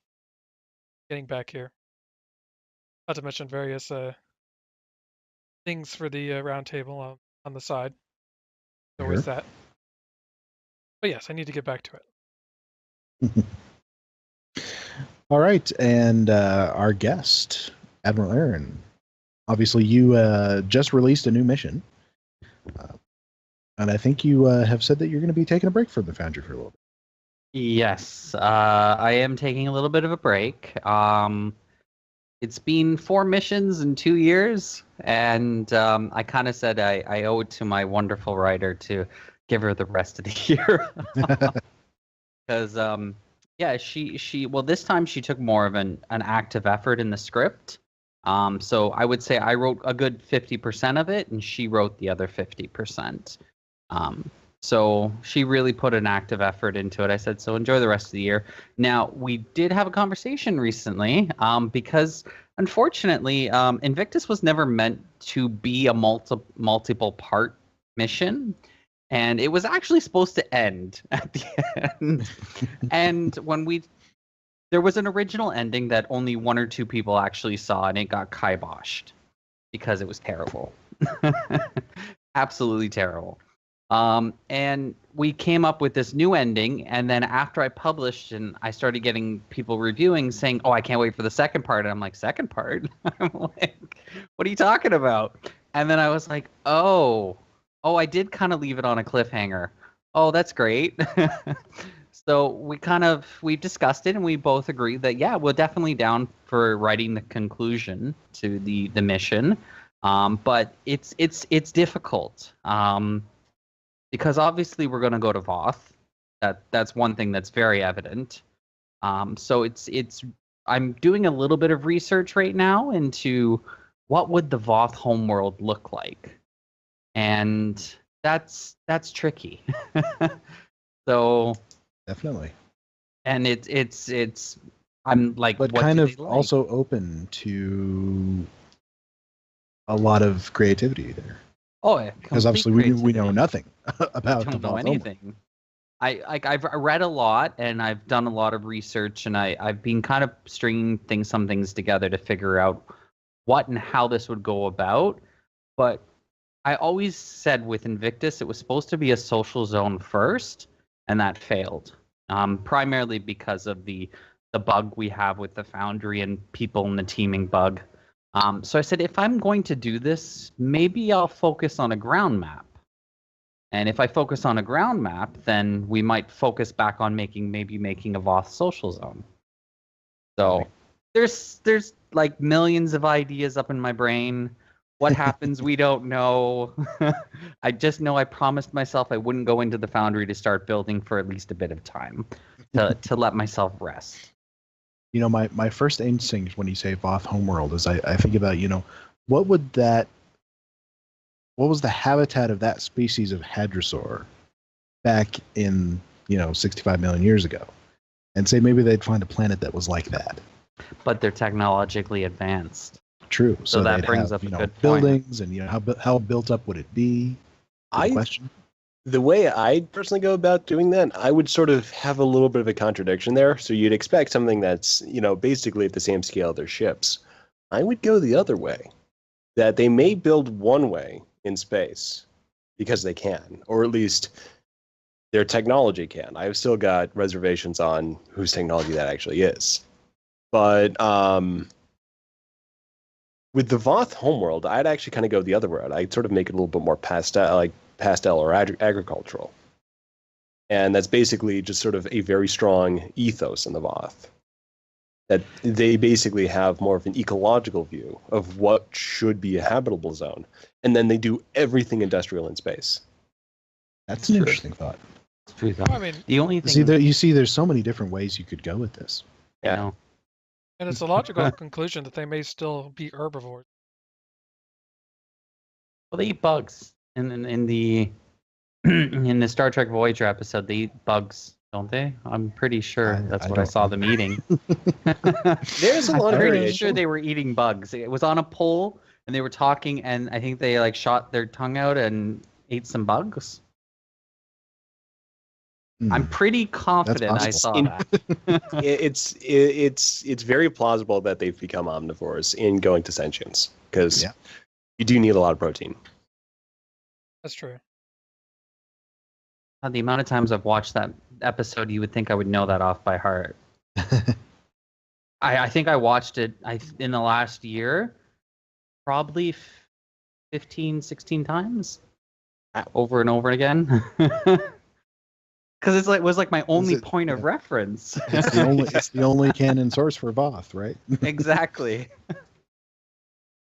getting back here. Not to mention various things for the roundtable on the side. So always that. But yes, I need to get back to it. All right, and our guest, Admiral Aaron. Obviously, you just released a new mission. And I think you have said that you're going to be taking a break from the Foundry for a little bit. Yes, I am taking a little bit of a break. It's been 4 missions in 2 years, and I kind of said I owe it to my wonderful writer to give her the rest of the year. Because, well, this time she took more of an active effort in the script. So I would say I wrote a good 50% of it, and she wrote the other 50%. So she really put an active effort into it. I said, so enjoy the rest of the year. Now, we did have a conversation recently because, unfortunately, Invictus was never meant to be a multiple part mission. And it was actually supposed to end at the end. And there was an original ending that only 1 or 2 people actually saw, and it got kiboshed because it was terrible. Absolutely terrible. And we came up with this new ending, and then after I published and I started getting people reviewing saying, oh, I can't wait for the second part. And I'm like, second part? I'm like, what are you talking about? And then I was like, oh, I did kind of leave it on a cliffhanger. Oh, that's great. So we discussed it, and we both agreed that, yeah, we're definitely down for writing the conclusion to the mission. But it's difficult. Because obviously we're going to go to Voth. That's one thing that's very evident. So I'm doing a little bit of research right now into what would the Voth homeworld look like, and that's tricky. So definitely. And it's I'm like, but what kind of like? Also open to a lot of creativity there. Oh, yeah, because obviously we know nothing about. I don't know anything. I've read a lot, and I've done a lot of research, and I've been kind of stringing some things together to figure out what and how this would go about. But I always said with Invictus it was supposed to be a social zone first, and that failed. Primarily because of the bug we have with the Foundry and people in the teaming bug. So I said, if I'm going to do this, maybe I'll focus on a ground map. And if I focus on a ground map, then we might focus back on making a Voth social zone. So there's like millions of ideas up in my brain. What happens, we don't know. I just know I promised myself I wouldn't go into the Foundry to start building for at least a bit of time to let myself rest. You know, my first instinct when you say Voth homeworld is I think about, what was the habitat of that species of hadrosaur back in, 65 million years ago? And say maybe they'd find a planet that was like that. But they're technologically advanced. True. So that brings up a good buildings point. And, how built up would it be? Question. The way I personally go about doing that, I would sort of have a little bit of a contradiction there. So you'd expect something that's, basically at the same scale of their ships. I would go the other way. That they may build one way in space because they can, or at least their technology can. I've still got reservations on whose technology that actually is. But With the Voth homeworld, I'd actually kind of go the other route. I'd sort of make it a little bit more pastel or agricultural. And that's basically just sort of a very strong ethos in the Voth. That they basically have more of an ecological view of what should be a habitable zone. And then they do everything industrial in space. That's an interesting thought. True thought. I mean, The only thing There's so many different ways you could go with this. you Yeah. know, and it's a logical conclusion that they may still be herbivores. well, they eat bugs. In the in the Star Trek Voyager episode, they eat bugs, don't they? I'm pretty sure that's I what I don't saw know. them eating. There's a lot of I'm pretty variation. sure they were eating bugs. It was on a pole, and they were talking, and I think they like shot their tongue out and ate some bugs. I'm pretty confident I saw possible. that. It's very plausible that they've become omnivores in going to sentience, because Yeah. you do need a lot of protein. That's true. The amount of times I've watched that episode, you would think I would know that off by heart. I think I watched it in the last year, probably 15, 16 times, over and over again. Because it was like my only point of reference. It's the only canon source for Voth, right? Exactly.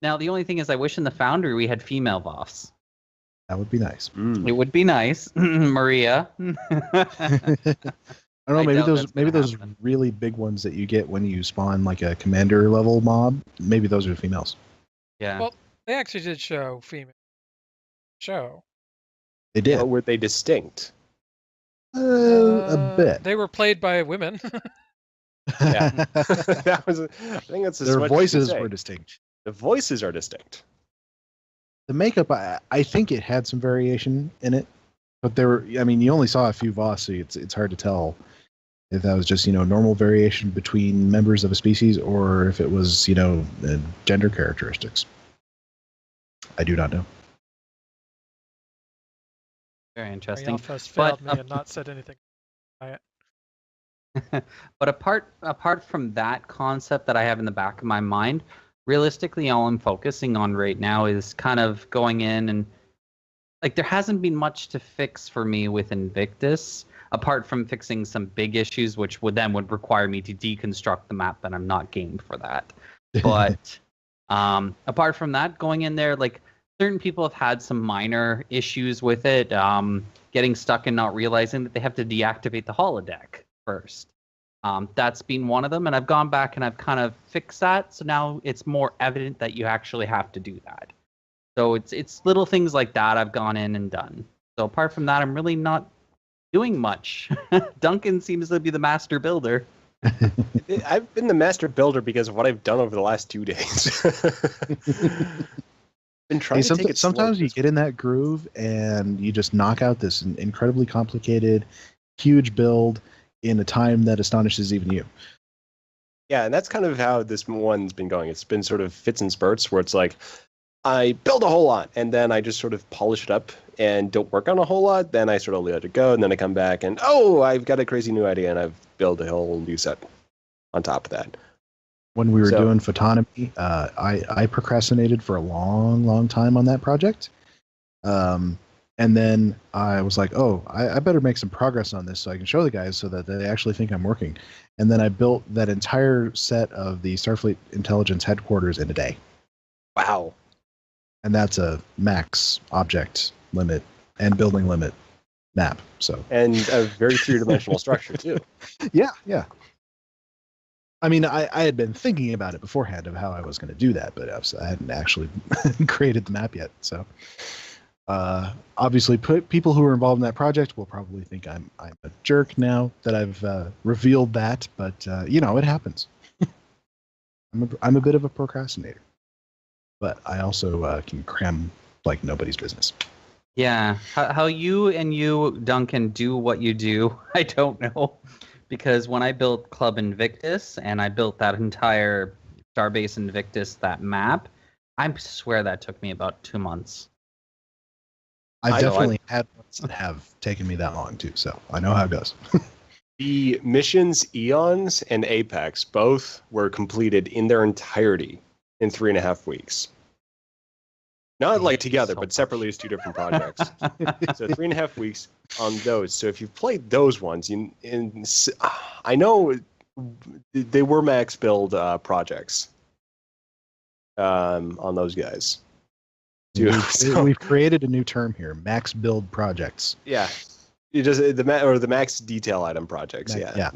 Now, the only thing is I wish in the Foundry we had female Voths. That would be nice. It would be nice. Maria. I don't know. I Maybe doubt those that's gonna those happen. really big ones that you get when you spawn like a commander level mob. Maybe those are females. Yeah. Well, they actually did show female. They did But were they distinct? a bit. They were played by women. Yeah. That was. I think that's as Their much as you voices say. were distinct. The voices are distinct. The makeup, I think it had some variation in it, but there were. I mean, you only saw a few Voths, so it's hard to tell if that was just normal variation between members of a species or if it was gender characteristics. I do not know. Very interesting. Alpha has failed But, me and not said anything. But apart from that concept that I have in the back of my mind, realistically, all I'm focusing on right now is kind of going in and like there hasn't been much to fix for me with Invictus, apart from fixing some big issues, which would require me to deconstruct the map, and I'm not game for that. But apart from that, going in there, like certain people have had some minor issues with it, getting stuck and not realizing that they have to deactivate the holodeck first. That's been one of them, and I've gone back and I've kind of fixed that, so now it's more evident that you actually have to do that. So it's little things like that I've gone in and done. So apart from that, I'm really not doing much. Duncan seems to be the master builder. I've been the master builder because of what I've done over the last 2 days. Been trying to take it slow. Sometimes you get in that groove and you just knock out this incredibly complicated, huge build in a time that astonishes even you. Yeah, and that's kind of how this one's been going. It's been sort of fits and spurts where it's like, I build a whole lot, and then I just sort of polish it up and don't work on a whole lot. Then I sort of let it go, and then I come back and, I've got a crazy new idea, and I've built a whole new set on top of that. When we were doing Photonomy, I procrastinated for a long, long time on that project. And then I was like, I better make some progress on this so I can show the guys so that they actually think I'm working. And then I built that entire set of the Starfleet Intelligence headquarters in a day. Wow. And that's a max object limit and building limit map. So And a very three-dimensional structure, too. Yeah. I mean, I had been thinking about it beforehand of how I was going to do that, but I hadn't actually created the map yet. So obviously, people who are involved in that project will probably think I'm a jerk now that I've revealed that, but it happens. I'm a bit of a procrastinator, but I also can cram like nobody's business. Yeah, how you, Duncan, do what you do, I don't know. Because when I built Club Invictus and I built that entire Starbase Invictus, that map, I swear that took me about 2 months. I've definitely had ones that have taken me that long too, so I know how it goes. The missions Eons and Apex both were completed in their entirety in 3.5 weeks. Not like together, so but separately as 2 different projects. So 3.5 weeks on those. So if you've played those ones, I know they were max build projects on those guys. We've created a new term here: max build projects. Yeah, the max detail item projects. Yeah.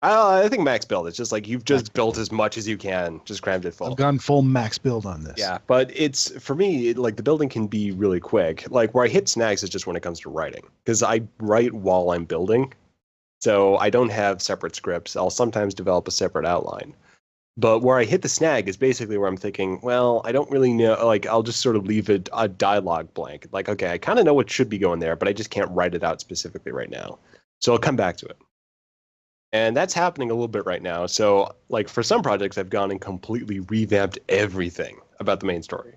I think max build. It's just like you've just built as much as you can, just crammed it full. I've gone full max build on this. Yeah, but it's for me like the building can be really quick. Like where I hit snags is just when it comes to writing, because I write while I'm building, so I don't have separate scripts. I'll sometimes develop a separate outline, but where I hit the snag is basically where I'm thinking, well, I don't really know. Like I'll just sort of leave a dialogue blank. Like okay, I kind of know what should be going there, but I just can't write it out specifically right now. So I'll come back to it. And that's happening a little bit right now. So, like, for some projects, I've gone and completely revamped everything about the main story.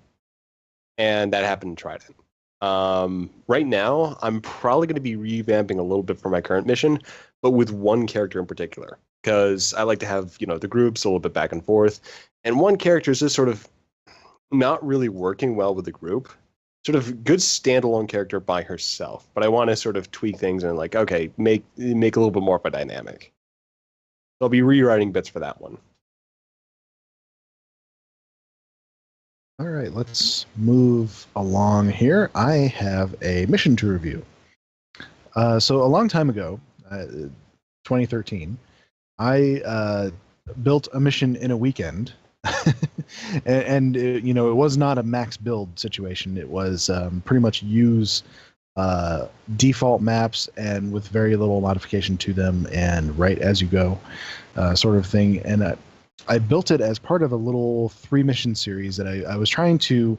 And that happened in Trident. Right now, I'm probably going to be revamping a little bit for my current mission, but with one character in particular. Because I like to have, the groups a little bit back and forth. And one character is just sort of not really working well with the group. Sort of good standalone character by herself. But I want to sort of tweak things and, like, okay, make a little bit more of a dynamic. I'll be rewriting bits for that one. All right, let's move along here. I have a mission to review. So a long time ago, 2013, I built a mission in a weekend. and it was not a max build situation. It was pretty much use default maps and with very little modification to them and write as you go sort of thing. And I built it as part of a little 3-mission series that I was trying to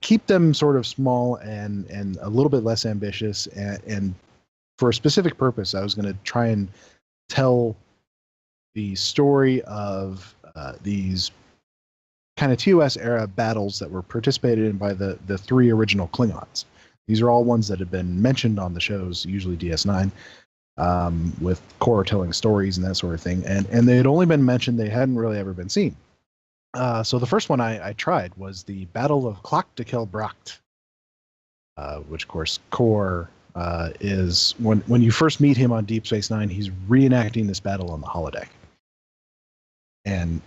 keep them sort of small and a little bit less ambitious, and for a specific purpose. I was going to try and tell the story of these kind of TOS era battles that were participated in by the 3 original Klingons. These are all ones that have been mentioned on the shows, usually DS9, with Core telling stories and that sort of thing. And they had only been mentioned, they hadn't really ever been seen. So the first one I tried was the Battle of Klach to kill Brakt, which, of course, Core is, when you first meet him on Deep Space Nine, he's reenacting this battle on the holodeck. And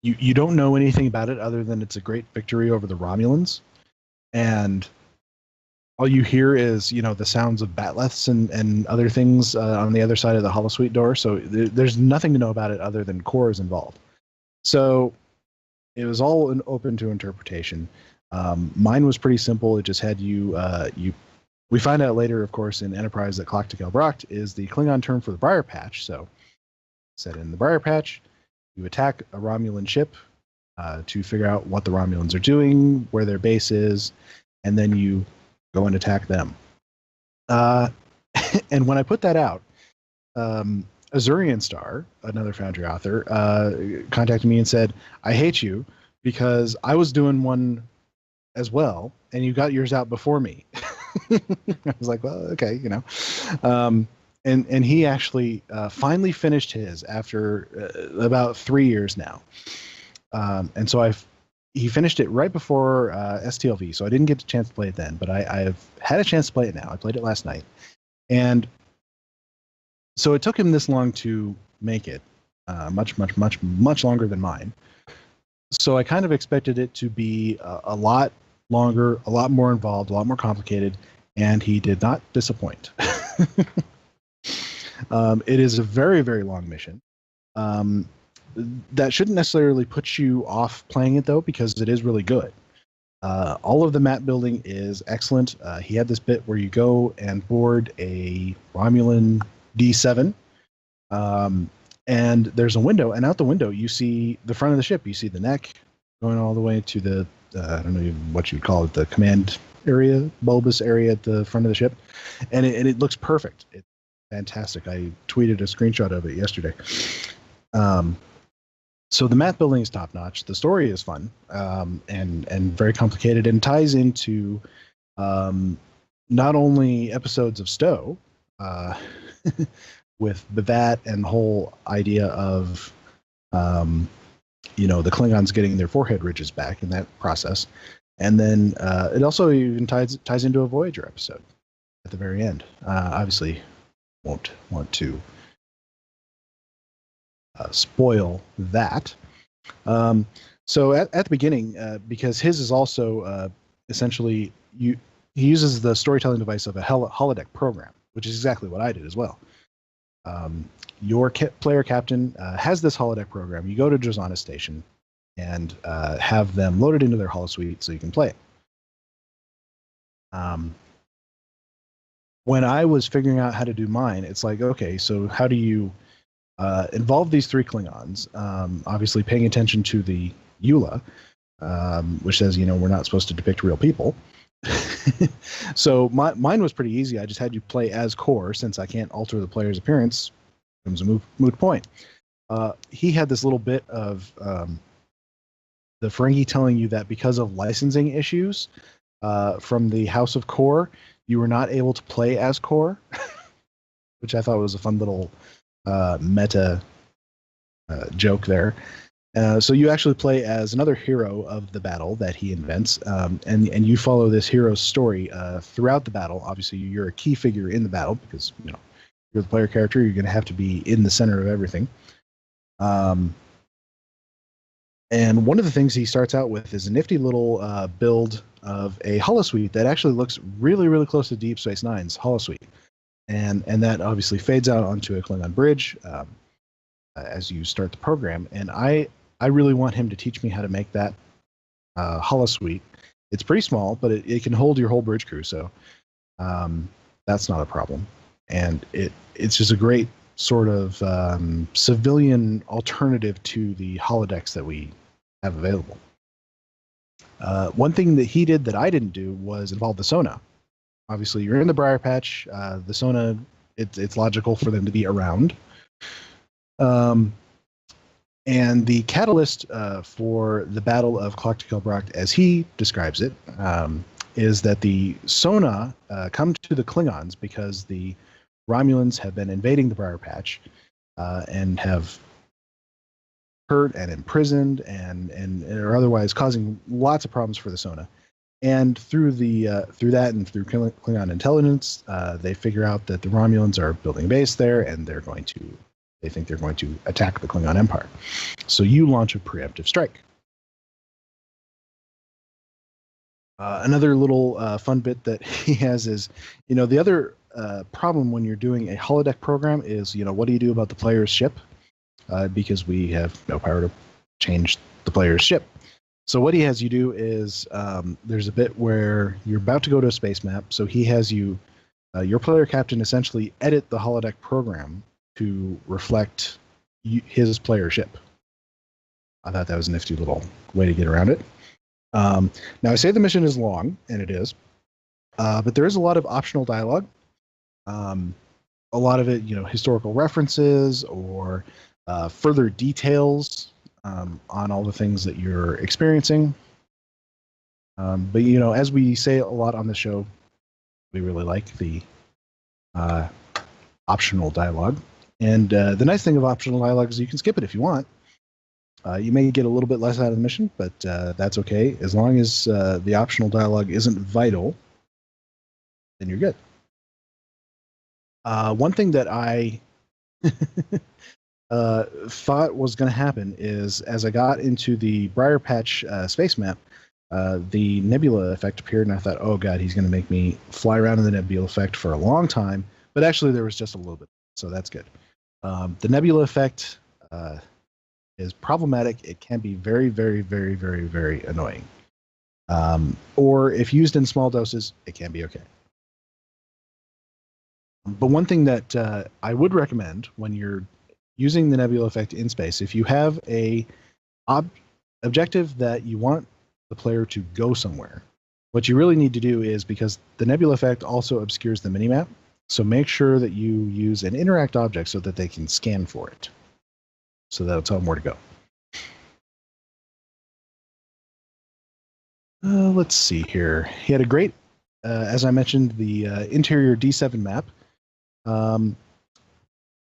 you don't know anything about it other than it's a great victory over the Romulans. And all you hear is, the sounds of batleths and other things on the other side of the holosuite door. So there's nothing to know about it other than Core is involved. So it was all open to interpretation. Mine was pretty simple. It just had we find out later, of course, in Enterprise that Klach to kill Brakt is the Klingon term for the Briar Patch. So set in the Briar Patch, you attack a Romulan ship to figure out what the Romulans are doing, where their base is, and then you go and attack them. And when I put that out, Azurian Star, another Foundry author, contacted me and said, I hate you because I was doing one as well, and you got yours out before me. I was like, well, okay, And he actually finally finished his after about 3 years now. And so he finished it right before STLV, so I didn't get a chance to play it then, but I've had a chance to play it now. I played it last night. And so it took him this long to make it, much longer than mine. So I kind of expected it to be a lot longer, a lot more involved, a lot more complicated, and he did not disappoint. It is a very, very long mission. That shouldn't necessarily put you off playing it, though, because it is really good. All of the map building is excellent. He had this bit where you go and board a Romulan D7, and there's a window, and out the window you see the front of the ship. You see the neck going all the way to the, I don't know what you'd call it, the command area, bulbous area at the front of the ship, and it looks perfect. It's fantastic. I tweeted a screenshot of it yesterday. So the map building is top notch. The story is fun and very complicated, and ties into not only episodes of STO with the VAT and the whole idea of the Klingons getting their forehead ridges back in that process. And then it also even ties into a Voyager episode at the very end. Obviously, won't want to spoil that. So at the beginning, because his is also essentially he uses the storytelling device of a holodeck program, which is exactly what I did as well. Your player captain has this holodeck program. You go to Drozana Station and have them loaded into their holosuite so you can play it. When I was figuring out how to do mine, it's like, okay, so how do you involve these 3 Klingons? Obviously paying attention to the EULA, which says, we're not supposed to depict real people. So mine was pretty easy. I just had you play as Core, since I can't alter the player's appearance. It was a moot point. He had this little bit of the Ferengi telling you that because of licensing issues from the House of Core, you were not able to play as Core, which I thought was a fun little meta joke there. So you actually play as another hero of the battle that he invents, and you follow this hero's story throughout the battle. Obviously, you're a key figure in the battle because you're the player character. You're going to have to be in the center of everything. And one of the things he starts out with is a nifty little build of a holosuite that actually looks really, really close to Deep Space Nine's holosuite, and that obviously fades out onto a Klingon bridge as you start the program. And I really want him to teach me how to make that holosuite. It's pretty small, but it can hold your whole bridge crew, so that's not a problem. And it's just a great sort of civilian alternative to the holodecks that we have available. One thing that he did that I didn't do was involve the Sona. Obviously, you're in the Briar Patch. The Sona, it's logical for them to be around. And the catalyst for the Battle of Klach to kill Brakt, as he describes it, is that the Sona come to the Klingons because the Romulans have been invading the Briar Patch and have hurt and imprisoned and are otherwise causing lots of problems for the Sona. And through that and through Klingon intelligence, they figure out that the Romulans are building a base there, and they think they're going to attack the Klingon Empire. So you launch a preemptive strike. Another little fun bit that he has is, the other problem when you're doing a holodeck program is, what do you do about the player's ship? Because we have no power to change the player's ship. So what he has you do is, there's a bit where you're about to go to a space map. So he has you, your player captain, essentially edit the holodeck program to reflect his player ship. I thought that was a nifty little way to get around it. Now, I say the mission is long, and it is, but there is a lot of optional dialogue. A lot of it, historical references or further details on all the things that you're experiencing. But, as we say a lot on the show, we really like the optional dialogue. And the nice thing of optional dialogue is you can skip it if you want. You may get a little bit less out of the mission, but that's okay. As long as the optional dialogue isn't vital, then you're good. One thing that I thought was going to happen is, as I got into the Briar Patch space map, the nebula effect appeared, and I thought, oh god, he's going to make me fly around in the nebula effect for a long time. But actually, there was just a little bit, so that's good. The nebula effect is problematic. It can be very, very, very, very, very annoying. Or if used in small doses, it can be okay. But one thing that I would recommend when you're using the nebula effect in space, if you have a objective that you want the player to go somewhere, what you really need to do is, because the nebula effect also obscures the minimap, so make sure that you use an interact object so that they can scan for it. So that'll tell them where to go. Let's see here. He had a great, as I mentioned, the interior D7 map.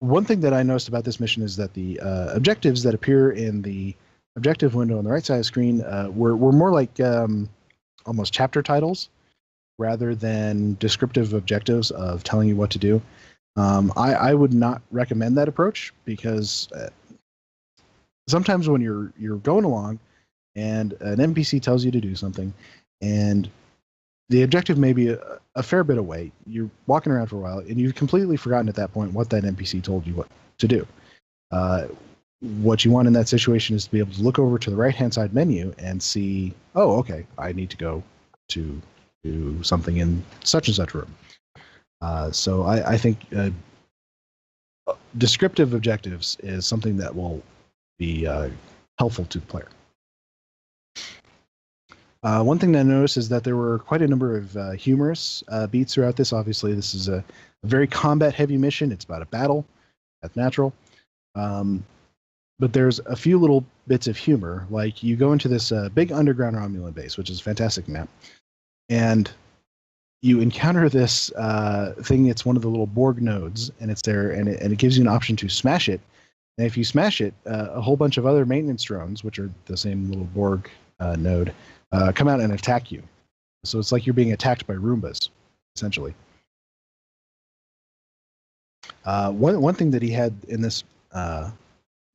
One thing that I noticed about this mission is that the objectives that appear in the objective window on the right side of the screen were more like almost chapter titles rather than descriptive objectives of telling you what to do. I would not recommend that approach because sometimes when you're going along and an NPC tells you to do something and the objective may be a fair bit away, you're walking around for a while and you've completely forgotten at that point what that NPC told you what to do. What you want in that situation is to be able to look over to the right-hand side menu and see, oh, okay, I need to go to do something in such and such room. So I think descriptive objectives is something that will be helpful to the player. One thing that I noticed is that there were quite a number of humorous beats throughout this. Obviously, this is a very combat-heavy mission. It's about a battle. That's natural. But there's a few little bits of humor. Like you go into this big underground Romulan base, which is a fantastic map, and you encounter this thing. It's one of the little Borg nodes, and it's there, and it gives you an option to smash it. And if you smash it, a whole bunch of other maintenance drones, which are the same little Borg node, come out and attack you. So it's like you're being attacked by Roombas, essentially. One thing that he had in this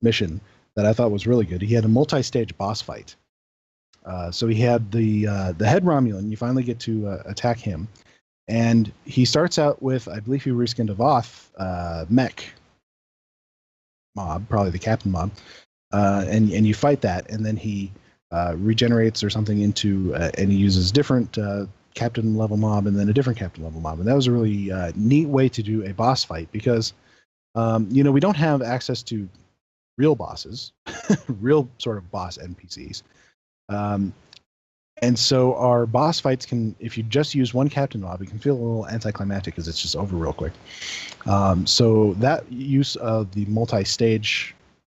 mission that I thought was really good, he had a multi-stage boss fight. So he had the head Romulan. You finally get to attack him, and he starts out with, I believe he reskinned a Voth mech mob, probably the captain mob, and you fight that, and then he regenerates or something into, and he uses different captain level mob and then a different captain level mob, and that was a really neat way to do a boss fight because we don't have access to real bosses, real sort of boss NPCs. And so our boss fights can, if you just use one captain mob, it can feel a little anticlimactic because it's just over real quick. So that use of the multi-stage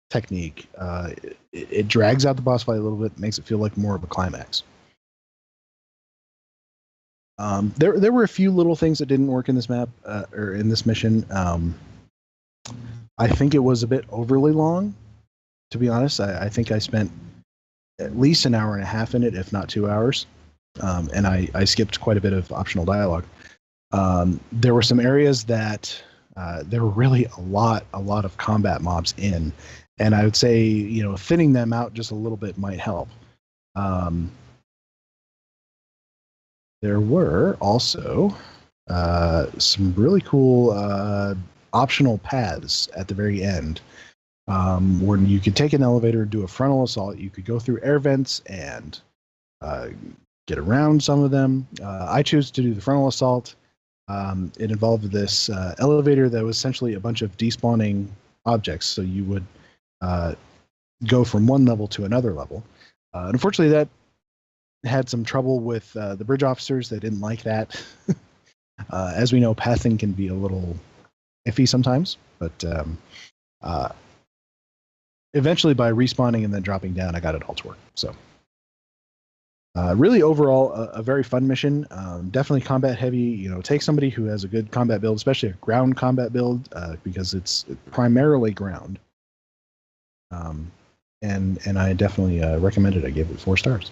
technique, it drags out the boss fight a little bit, makes it feel like more of a climax. There were a few little things that didn't work in this map, or in this mission. I think it was a bit overly long, to be honest. I think I spent at least an hour and a half in it, if not 2 hours. And I skipped quite a bit of optional dialogue. There were some areas that there were really a lot of combat mobs in. And I would say, thinning them out just a little bit might help. There were also some really cool optional paths at the very end, where you could take an elevator and do a frontal assault. You could go through air vents and get around some of them. I chose to do the frontal assault. It involved this elevator that was essentially a bunch of despawning objects. So you would go from one level to another level. Unfortunately, that had some trouble with the bridge officers. They didn't like that. As we know, pathing can be a little iffy sometimes, but eventually by respawning and then dropping down, I got it all to work. So really overall, a very fun mission. Definitely combat heavy. Take somebody who has a good combat build, especially a ground combat build, because it's primarily ground. And I definitely recommend it. I gave it 4 stars.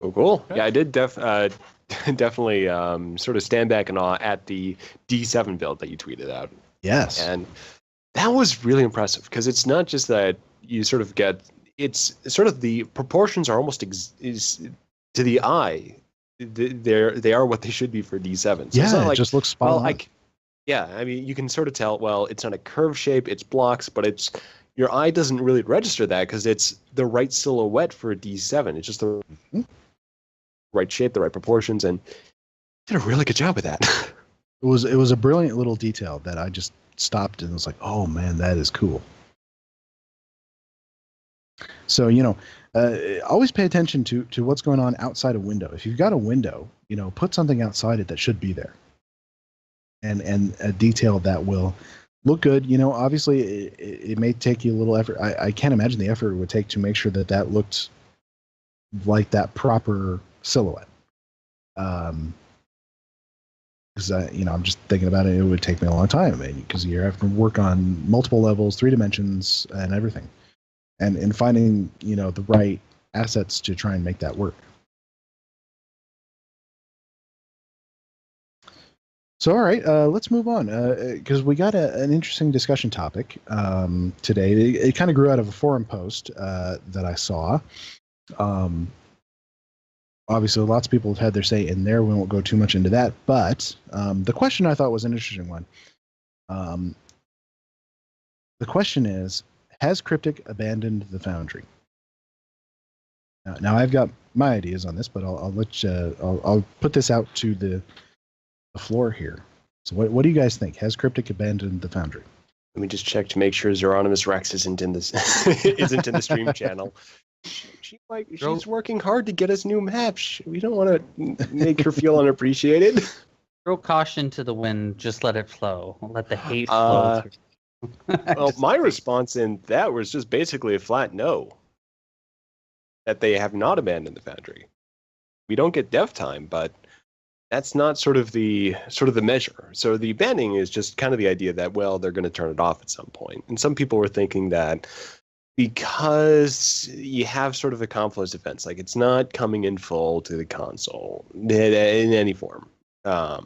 Oh, cool. Yeah, I did definitely sort of stand back in awe at the D7 build that you tweeted out. Yes. And that was really impressive because it's not just that you sort of get, it's sort of the proportions are almost is to the eye. They are what they should be for D7. So yeah, it's not it like, just looks spot on. Yeah, I mean, you can sort of tell, well, it's not a curve shape, it's blocks, but your eye doesn't really register that because it's the right silhouette for a D7. It's just the right shape, the right proportions, and did a really good job with that. It was a brilliant little detail that I just stopped and was like, oh man, that is cool. So, always pay attention to what's going on outside a window. If you've got a window, put something outside it that should be there. And a detail that will look good. Obviously it may take you a little effort. I can't imagine the effort it would take to make sure that looked like that proper silhouette. because I'm just thinking about it. It would take me a long time because you have to work on multiple levels, 3 dimensions, and everything, and finding the right assets to try and make that work. So, all right, let's move on because we got an interesting discussion topic today. It kind of grew out of a forum post that I saw. Obviously, lots of people have had their say in there. We won't go too much into that. But the question I thought was an interesting one. The question is, has Cryptic abandoned the Foundry? Now I've got my ideas on this, but I'll let you. I'll put this out to the floor here. So what do you guys think? Has Cryptic abandoned the Foundry? Let me just check to make sure Zeronymous Rex isn't in this isn't in the stream channel. She's working hard to get us new maps. We don't want to make her feel unappreciated. Throw caution to the wind. Just let it flow. Let the hate flow. Well, my response in that was just basically a flat no. That they have not abandoned the Foundry. We don't get dev time, but that's not sort of the measure. So the abandoning is just kind of the idea that, well, they're going to turn it off at some point. And some people were thinking that because you have sort of a confluence events, like it's not coming in full to the console in any form. To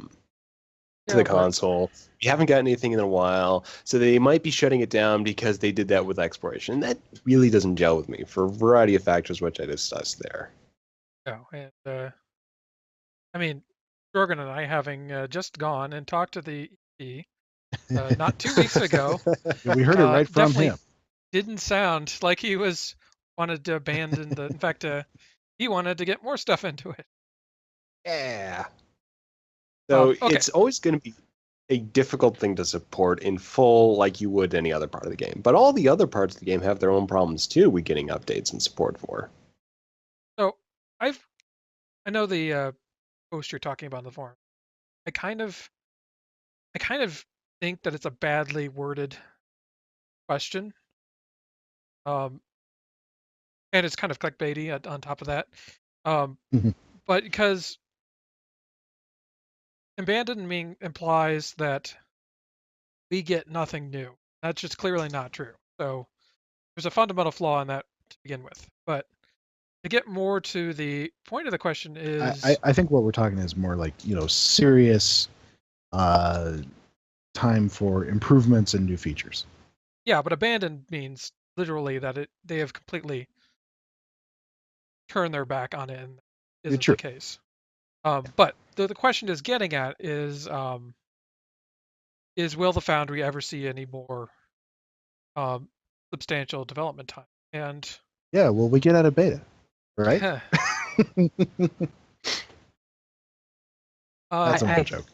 the console. You haven't got anything in a while, so they might be shutting it down because they did that with exploration. And that really doesn't gel with me for a variety of factors, which I discussed there. Oh, and I mean, Dragoon and I having just gone and talked to the EP not 2 weeks ago. Yeah, we heard it right from him. Didn't sound like he wanted to abandon the. In fact, he wanted to get more stuff into it. Yeah. So okay. It's always going to be a difficult thing to support in full like you would any other part of the game. But all the other parts of the game have their own problems too with getting updates and support for. So I know the post you're talking about in the forum. I kind of think that it's a badly worded question. And it's kind of clickbaity on top of that. But because abandoning implies that we get nothing new. That's just clearly not true. So there's a fundamental flaw in that to begin with. But to get more to the point of the question is... I think what we're talking is more like, serious time for improvements and new features. Yeah, but abandoned means literally that they have completely turned their back on it and isn't the case. But the question is getting at is will the Foundry ever see any more substantial development time? And yeah, well, we get out of beta, right? That's a joke.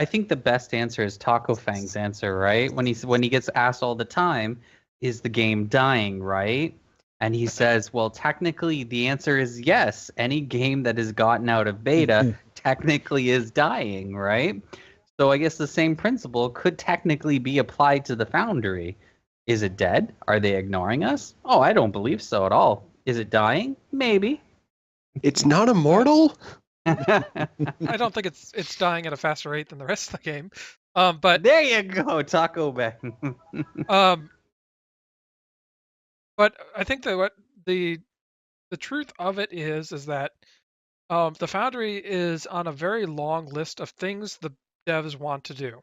I think the best answer is Taco Fang's answer, right? When he gets asked all the time, is the game dying, right? And he says, well, technically the answer is yes. Any game that has gotten out of beta technically is dying, right? So I guess the same principle could technically be applied to the Foundry. Is it dead? Are they ignoring us? Oh, I don't believe so at all. Is it dying? Maybe. It's not immortal? I don't think it's dying at a faster rate than the rest of the game. But there you go, Taco Bang. But I think that what the truth of it is that the Foundry is on a very long list of things the devs want to do.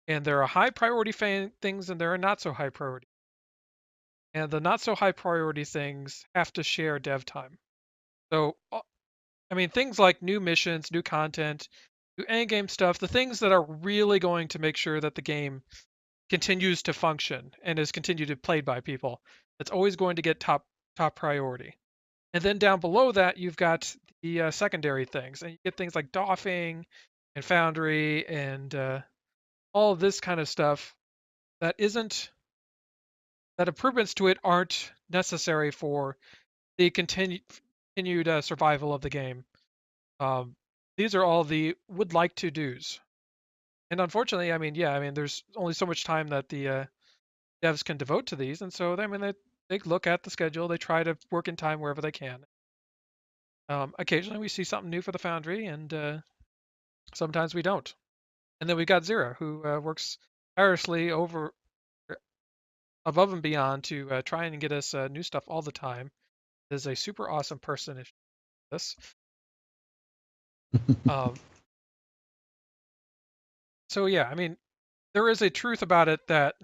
And there are high priority things and there are not so high priority. And the not so high priority things have to share dev time. So, I mean, things like new missions, new content, new endgame stuff, the things that are really going to make sure that the game continues to function and is continued to be played by people, it's always going to get top priority. And then down below that, you've got the secondary things, and you get things like doffing and Foundry and all of this kind of stuff that improvements to it aren't necessary for the continued survival of the game. These are all the would like to do's. And unfortunately, I mean, there's only so much time that the devs can devote to these, and so they look at the schedule, they try to work in time wherever they can. Occasionally we see something new for the Foundry, and sometimes we don't. And then we got Zira, who works tirelessly above and beyond to try and get us new stuff all the time. Is a super awesome person. This. So yeah, I mean, there is a truth about it that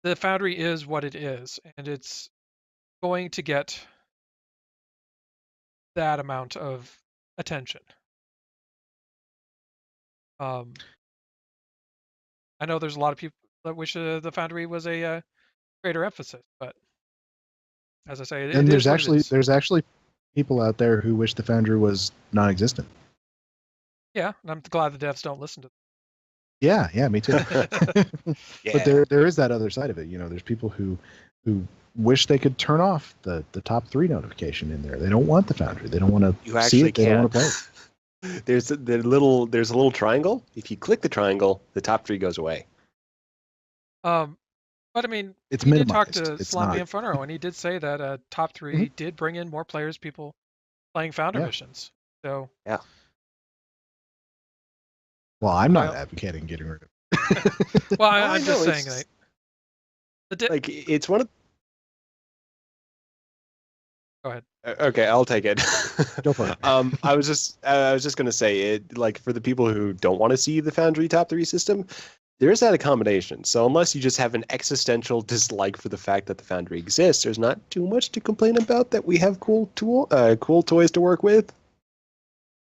the Foundry is what it is, and it's going to get that amount of attention. I know there's a lot of people that wish the Foundry was a greater emphasis, but as I say, and there's actually people out there who wish the Foundry was non-existent. Yeah, and I'm glad the devs don't listen to them. Yeah, me too. Yeah. But there is that other side of it. You know, there's people who wish they could turn off the top 3 notification in there. They don't want the Foundry. They don't want to see it. They don't want to play it. There's a little triangle. If you click the triangle, the top 3 goes away. But I mean, it's he minimized. did talk to Salami Inferno, and he did say that top 3 did bring in more players, people playing Foundry missions. So yeah. Well, I'm not advocating getting rid of it. Well, I'm just saying, like it's one of. Go ahead. Okay, I'll take it. Go for it. I was just going to say it. Like for the people who don't want to see the Foundry top 3 system, there is that accommodation. So unless you just have an existential dislike for the fact that the Foundry exists, there's not too much to complain about. That we have cool toys to work with.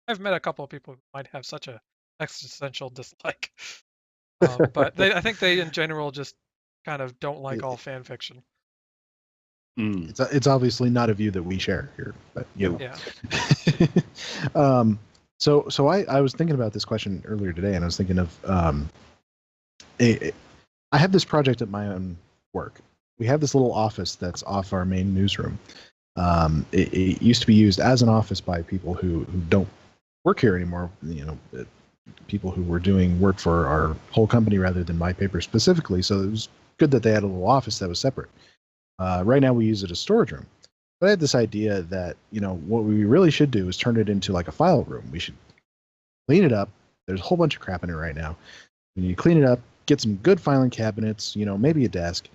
I've met a couple of people who might have such a existential dislike, but I think they in general just kind of don't like all fan fiction. It's obviously not a view that we share here, but yeah. So I was thinking about this question earlier today, and I was thinking of I have this project at my own work. We have this little office that's off our main newsroom. It used to be used as an office by people who don't work here anymore. You know, people who were doing work for our whole company rather than my paper specifically. So it was good that they had a little office that was separate. Right now we use it as storage room. But I had this idea that, you know, what we really should do is turn it into like a file room. We should clean it up. There's a whole bunch of crap in it right now. When you clean it up, get some good filing cabinets, you know, maybe a desk.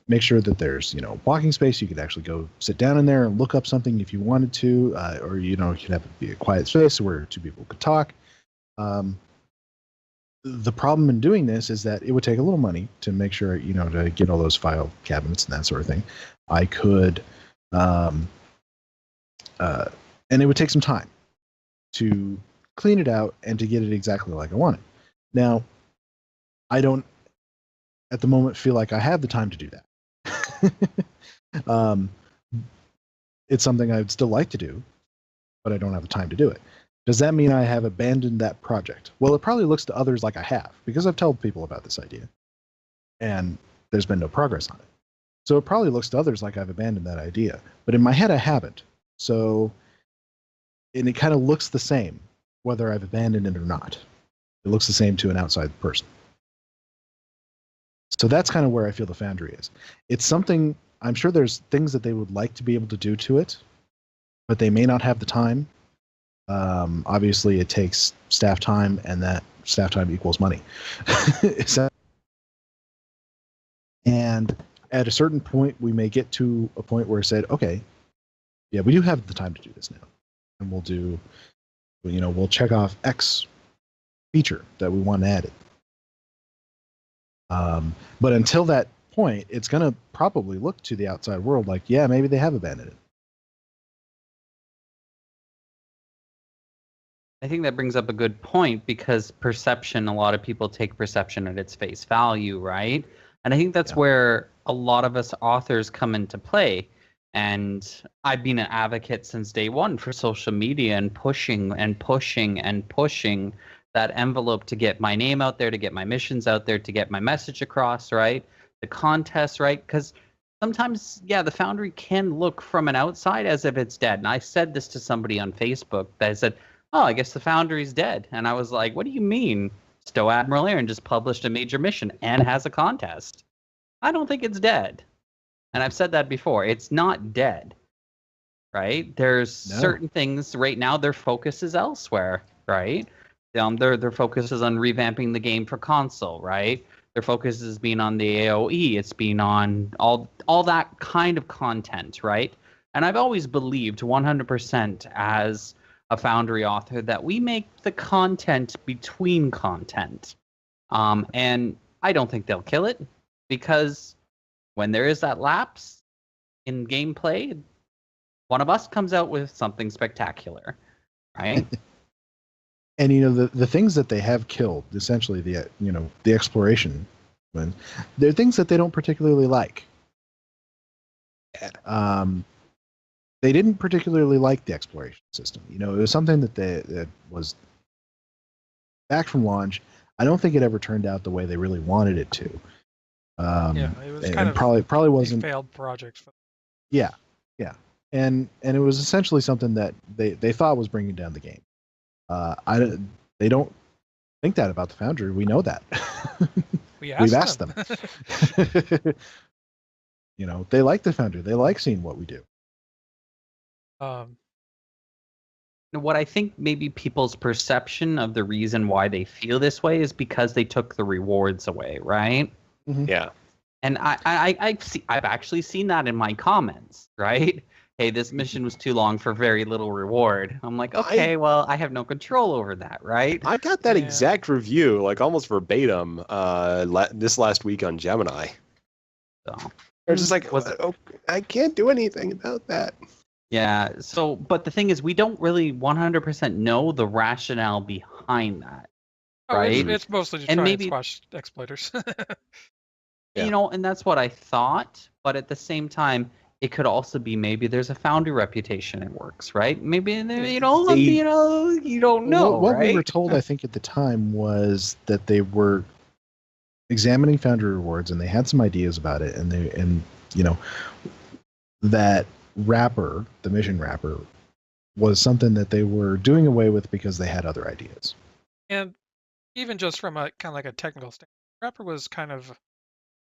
Make sure that there's, you know, walking space. You could actually go sit down in there and look up something if you wanted to, or, you know, you could have it be a quiet space where 2 people could talk. The problem in doing this is that it would take a little money to make sure, you know, to get all those file cabinets and that sort of thing. I could, and it would take some time to clean it out and to get it exactly like I want it. Now, I don't, at the moment, feel like I have the time to do that. It's something I'd still like to do, but I don't have the time to do it. Does that mean I have abandoned that project? Well, it probably looks to others like I have, because I've told people about this idea, and there's been no progress on it. So it probably looks to others like I've abandoned that idea, but in my head I haven't. So, and it kind of looks the same, whether I've abandoned it or not. It looks the same to an outside person. So that's kind of where I feel the Foundry is. It's something, I'm sure there's things that they would like to be able to do to it, but they may not have the time. Obviously, it takes staff time, and that staff time equals money. And at a certain point, we may get to a point where it said, okay, yeah, we do have the time to do this now. And we'll do, you know, we'll check off X feature that we want added. But until that point, it's going to probably look to the outside world like, yeah, maybe they have abandoned it. I think that brings up a good point, because perception, a lot of people take perception at its face value, right? And I think that's where a lot of us authors come into play. And I've been an advocate since day one for social media and pushing and pushing and pushing that envelope to get my name out there, to get my missions out there, to get my message across, right? The contests, right? Because sometimes, yeah, the Foundry can look from an outside as if it's dead. And I said this to somebody on Facebook that said, oh, I guess the Foundry's dead. And I was like, what do you mean? Admiral Aaron just published a major mission and has a contest. I don't think it's dead. And I've said that before. It's not dead, right? There's certain things right now, their focus is elsewhere, right? Their focus is on revamping the game for console, right? Their focus has been on the AOE. It's been on all that kind of content, right? And I've always believed 100% as a Foundry author that we make the content between content. And I don't think they'll kill it, because when there is that lapse in gameplay, one of us comes out with something spectacular, right? And the things that they have killed, essentially the exploration, they're things that they don't particularly like. They didn't particularly like the exploration system. It was something that was back from launch. I don't think it ever turned out the way they really wanted it to. It was kind of probably wasn't failed projects. Yeah, and it was essentially something that they thought was bringing down the game. They don't think that about the Foundry. We know that. We've asked them. They like the Foundry. They like seeing what we do. What I think maybe people's perception of the reason why they feel this way is because they took the rewards away, right? Mm-hmm. Yeah. And I've actually seen that in my comments, right? Hey, this mission was too long for very little reward. I'm like, okay, well, I have no control over that, right? I got that exact review, like almost verbatim, this last week on Gemini. So they're just like, I can't do anything about that. Yeah. So, but the thing is, we don't really 100% know the rationale behind that, right? It's mostly to try and squash exploiters. And that's what I thought. But at the same time, it could also be maybe there's a Foundry reputation it works, right? Maybe you don't know. What right? we were told, I think, at the time was that they were examining Foundry rewards and they had some ideas about it, and that wrapper, the mission wrapper, was something that they were doing away with because they had other ideas. And even just from a kind of like a technical standpoint, wrapper was kind of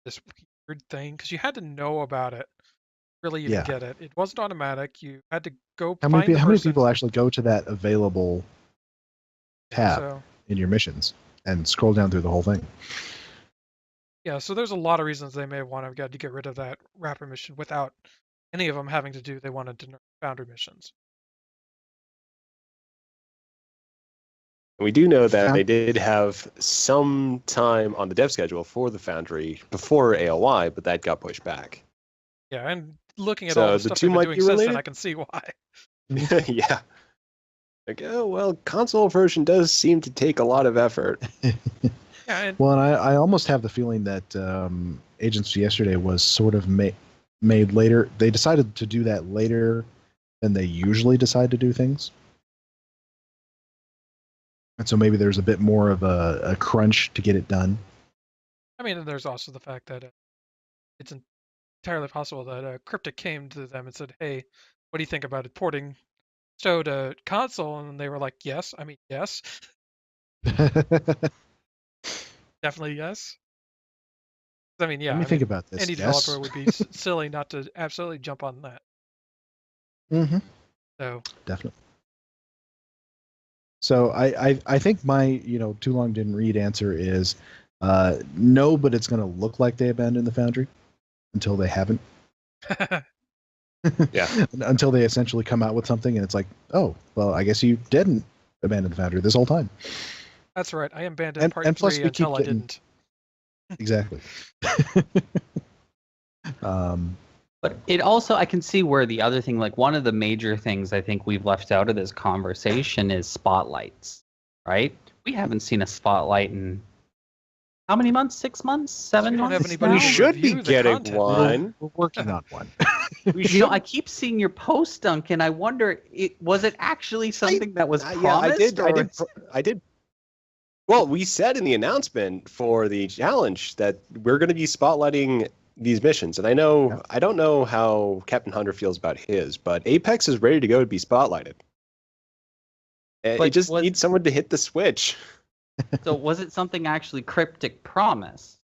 this weird thing because you had to know about it. Really even get it. It wasn't automatic. You had to go How many people actually go to that available tab in your missions and scroll down through the whole thing? Yeah, so there's a lot of reasons they may have wanted to get rid of that wrapper mission without any of them having to do they wanted to nerf Foundry missions. We do know that they did have some time on the dev schedule for the Foundry before AOI, but that got pushed back. Yeah, and looking at all the stuff they've been doing since then, I can see why. Yeah. Like, console version does seem to take a lot of effort. And I almost have the feeling that Agents Yesterday was sort of made later. They decided to do that later than they usually decide to do things. And so maybe there's a bit more of a crunch to get it done. I mean, and there's also the fact that it's entirely possible that Cryptic came to them and said, hey, what do you think about it porting STO to console? And they were like, yes. I mean, yes. Definitely yes. I mean, yeah. Let me think about this. Any developer would be silly not to absolutely jump on that. Mm-hmm. So definitely. So I think my too long didn't read answer is no, but it's going to look like they abandoned the Foundry until they haven't. Yeah. Until they essentially come out with something and it's like, oh, well, I guess you didn't abandon the Foundry this whole time. That's right. I abandoned part 3 until I didn't. Exactly. But it also, I can see where the other thing, like one of the major things I think we've left out of this conversation is spotlights, right? We haven't seen a spotlight in how many months? 6 months? 7 months? We should be getting one. We're working on one. I keep seeing your post, Duncan. I wonder, was it actually something that was promised? I did. Well, we said in the announcement for the challenge that we're going to be spotlighting these missions, and I don't know how Captain Hunter feels about his, but Apex is ready to go to be spotlighted. It just needs someone to hit the switch. So was it something actually Cryptic promised,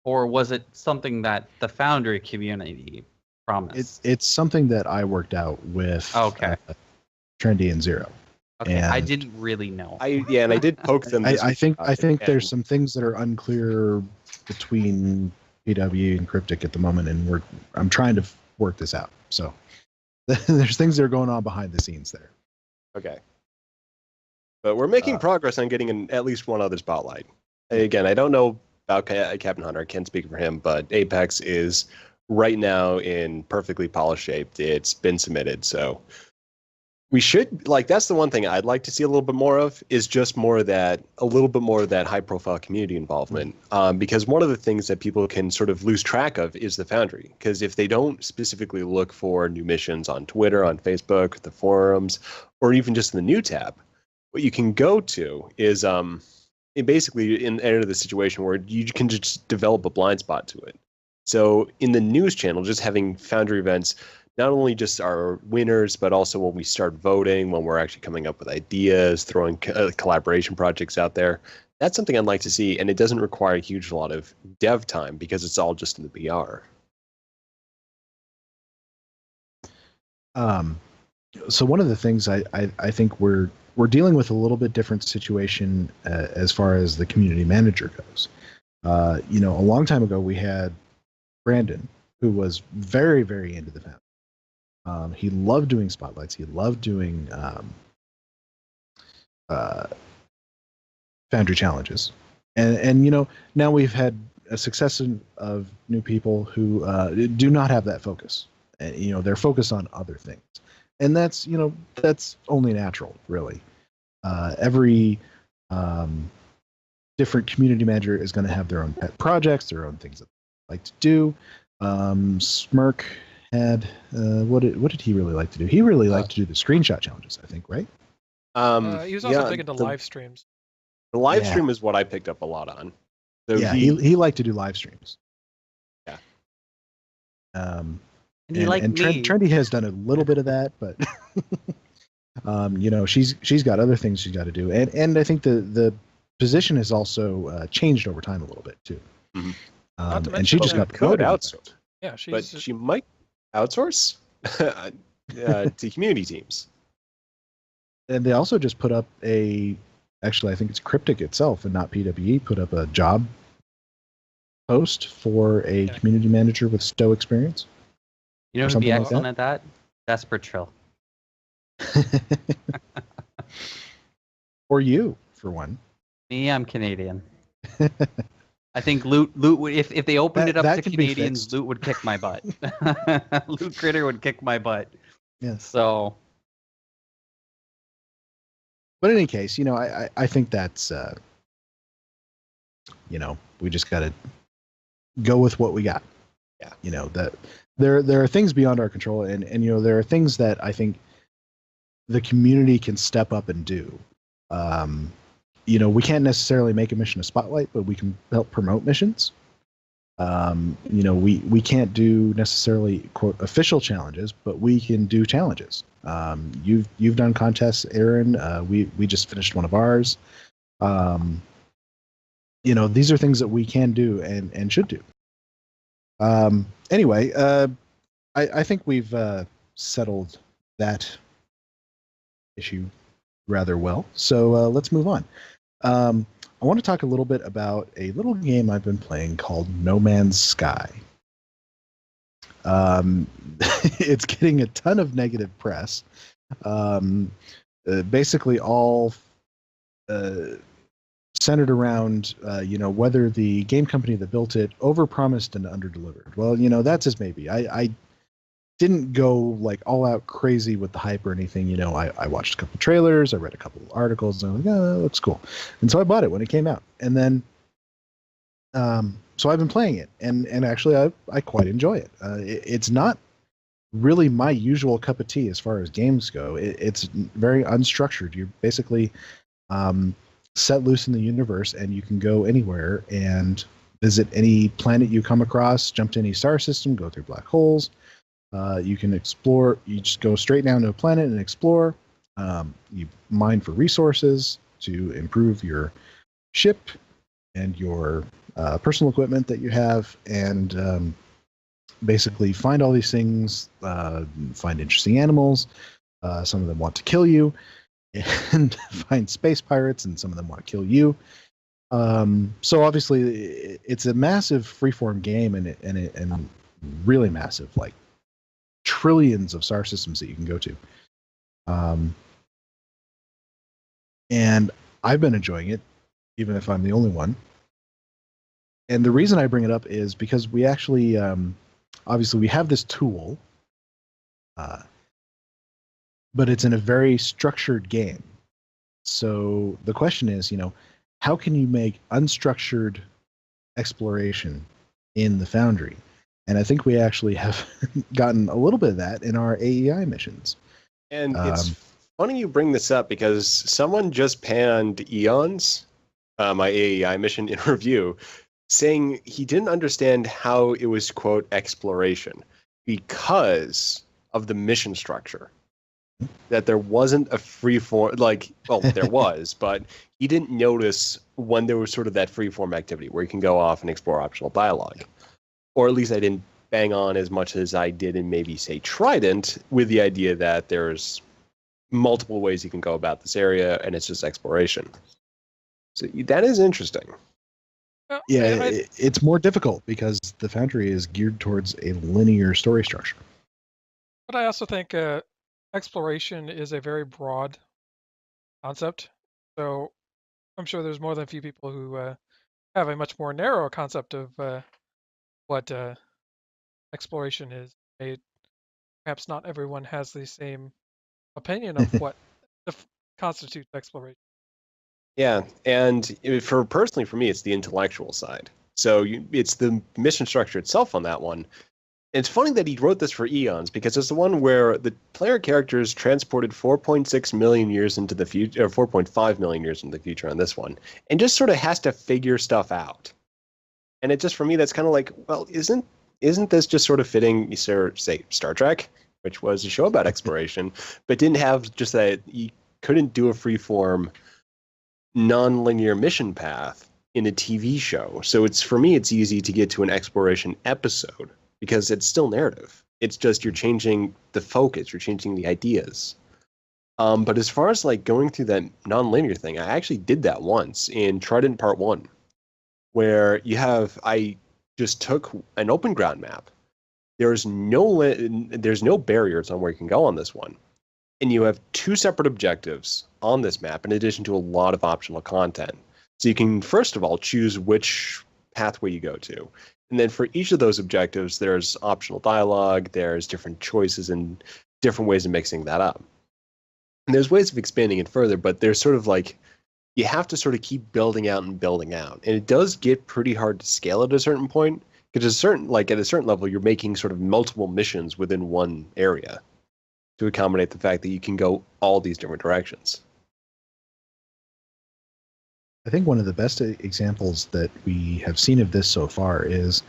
or was it something that the Foundry community promised? It's something that I worked out with Trendy and Zero. Okay, And I didn't really know. And I did poke them. I think there's some things that are unclear between PW and Cryptic at the moment, and I'm trying to work this out. So there's things that are going on behind the scenes there. Okay. But we're making progress on getting at least one other spotlight. And again, I don't know about Captain Hunter. I can't speak for him, but Apex is right now in perfectly polished shape. It's been submitted, so we should, that's the one thing I'd like to see a little bit more of, is just a little bit more of that high profile community involvement. Because one of the things that people can sort of lose track of is the Foundry. Because if they don't specifically look for new missions on Twitter, on Facebook, the forums, or even just in the new tab, what you can go to is basically enter the situation where you can just develop a blind spot to it. So in the news channel, just having Foundry events, not only just our winners, but also when we start voting, when we're actually coming up with ideas, throwing collaboration projects out there. That's something I'd like to see, and it doesn't require a huge lot of dev time because it's all just in the BR. So one of the things I think we're dealing with a little bit different situation as far as the community manager goes. A long time ago we had Brandon, who was very, very into the Foundry. He loved doing spotlights. He loved doing Foundry challenges, and now we've had a succession of new people who do not have that focus. And, they're focused on other things, and that's only natural, really. Every different community manager is going to have their own pet projects, their own things that they like to do. Smirk had what did he really like to do? He really liked to do the screenshot challenges, I think, right? He was also big into live streams. The live stream is what I picked up a lot on. So he liked to do live streams. Yeah. And me. Trendy has done a little bit of that, but she's got other things she's got to do, and I think the position has also changed over time a little bit too. Mm-hmm. And she just got promoted. Outsourced. Yeah, but she might outsource to community teams. And they also just put up actually, I think it's Cryptic itself and not PWE, put up a job post for a community manager with STO experience. You know who'd be excellent at that? Desperate Trill. Or you, for one. Me, I'm Canadian. I think Loot would, if they opened it up to Canadians, Loot would kick my butt. Loot Critter would kick my butt. Yes. So. But in any case, I think that's, we just got to go with what we got. Yeah. That there are things beyond our control, and there are things that I think the community can step up and do. We can't necessarily make a mission a spotlight, but we can help promote missions. We can't do necessarily quote official challenges, but we can do challenges. You've done contests, Aaron. We just finished one of ours. These are things that we can do and should do. Anyway, I think we've settled that issue rather well. So let's move on. I want to talk a little bit about a little game I've been playing called No Man's Sky. It's getting a ton of negative press. Basically all centered around, whether the game company that built it overpromised and underdelivered. Well, that's as maybe. I didn't go all out crazy with the hype or anything. I watched a couple trailers, I read a couple articles, and I was like, that looks cool. And so I bought it when it came out. And then, so I've been playing it, and actually I quite enjoy it. It's not really my usual cup of tea as far as games go. It's very unstructured. You're basically set loose in the universe, and you can go anywhere and visit any planet you come across, jump to any star system, go through black holes. You can explore. You just go straight down to a planet and explore. You mine for resources to improve your ship and your personal equipment that you have, and basically find all these things, find interesting animals. Some of them want to kill you, and find space pirates, and some of them want to kill you. So obviously, it's a massive freeform game, and really massive, like trillions of star systems that you can go to. And I've been enjoying it, even if I'm the only one. And the reason I bring it up is because we actually, obviously, we have this tool, but it's in a very structured game. So the question is, how can you make unstructured exploration in the Foundry? And I think we actually have gotten a little bit of that in our AEI missions. And it's funny you bring this up because someone just panned Eons, my AEI mission, in review, saying he didn't understand how it was, quote, exploration because of the mission structure. That there wasn't a freeform, there was, but he didn't notice when there was sort of that freeform activity where you can go off and explore optional dialogue. Or at least I didn't bang on as much as I did in maybe, say, Trident, with the idea that there's multiple ways you can go about this area, and it's just exploration. So that is interesting. Yeah, it's more difficult because the Foundry is geared towards a linear story structure. But I also think exploration is a very broad concept. So I'm sure there's more than a few people who have a much more narrow concept of what exploration is. Perhaps not everyone has the same opinion of what constitutes exploration. Yeah, and personally for me, it's the intellectual side. So it's the mission structure itself on that one. It's funny that he wrote this for Eons because it's the one where the player characters transported 4.6 million years into the future, or 4.5 million years into the future on this one, and just sort of has to figure stuff out. And it just, for me, that's kind of like, well, isn't this just sort of fitting, say, Star Trek, which was a show about exploration, but didn't have just that you couldn't do a freeform, non-linear mission path in a TV show. So for me, it's easy to get to an exploration episode because it's still narrative. It's just you're changing the focus, you're changing the ideas. But as far as going through that non-linear thing, I actually did that once in Trident Part 1, where I just took an open ground map. There's no barriers on where you can go on this one. And you have 2 separate objectives on this map in addition to a lot of optional content. So you can, first of all, choose which pathway you go to. And then for each of those objectives, there's optional dialogue, there's different choices and different ways of mixing that up. And there's ways of expanding it further, but there's sort of you have to sort of keep building out and building out. And it does get pretty hard to scale at a certain point, because at a certain level, you're making sort of multiple missions within one area to accommodate the fact that you can go all these different directions. I think one of the best examples that we have seen of this so far is,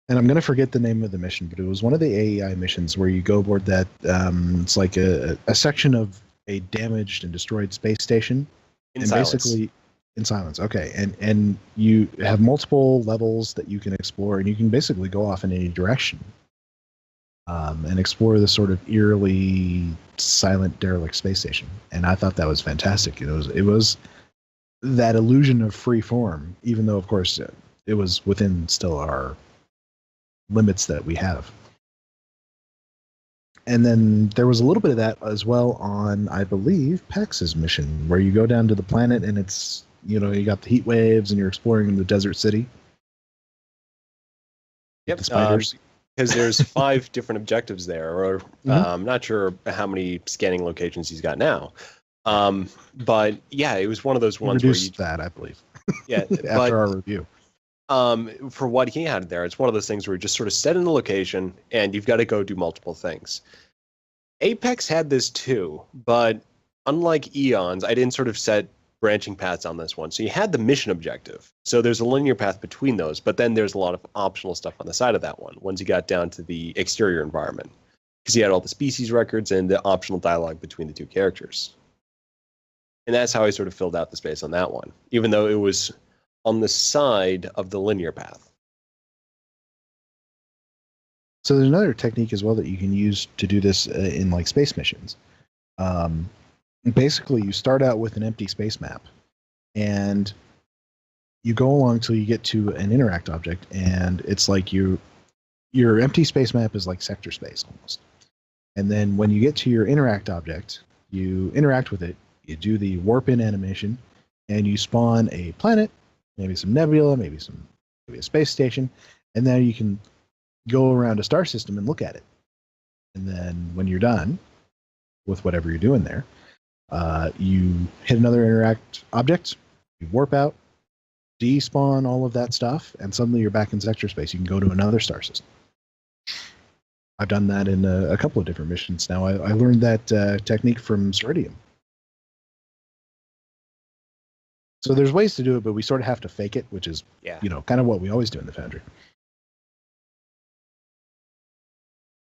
and I'm going to forget the name of the mission, but it was one of the AEI missions where you go aboard that, it's like a section of a damaged and destroyed space station. In silence. Basically, in silence, okay. And you have multiple levels that you can explore, and you can basically go off in any direction and explore this sort of eerily silent, derelict space station. And I thought that was fantastic. It was that illusion of free form, even though, of course, it was within still our limits that we have. And then there was a little bit of that as well on, I believe, Pax's mission, where you go down to the planet and it's, you got the heat waves and you're exploring the desert city. Yep. The spiders. Because there's 5 different objectives there, or I'm not sure how many scanning locations he's got now. But yeah, it was one of those ones where that, I believe. Yeah. After our review. For what he had there, it's one of those things where you just sort of set in the location and you've got to go do multiple things. Apex had this too, but unlike Eons, I didn't sort of set branching paths on this one. So you had the mission objective. So there's a linear path between those, but then there's a lot of optional stuff on the side of that one once you got down to the exterior environment. Because you had all the species records and the optional dialogue between the 2 characters. And that's how I sort of filled out the space on that one, even though it was on the side of the linear path. So there's another technique as well that you can use to do this in space missions. basically you start out with an empty space map, and you go along till you get to an interact object, and it's like your empty space map is like sector space almost. And then when you get to your interact object, you interact with it, you do the warp in animation, and you spawn a planet, maybe some nebula, maybe a space station, and then you can go around a star system and look at it. And then when you're done with whatever you're doing there, you hit another interact object, you warp out, despawn all of that stuff, and suddenly you're back in sector space. You can go to another star system. I've done that in a couple of different missions now. I learned that technique from Ceridium. So there's ways to do it, but we sort of have to fake it, which is, kind of what we always do in the Foundry.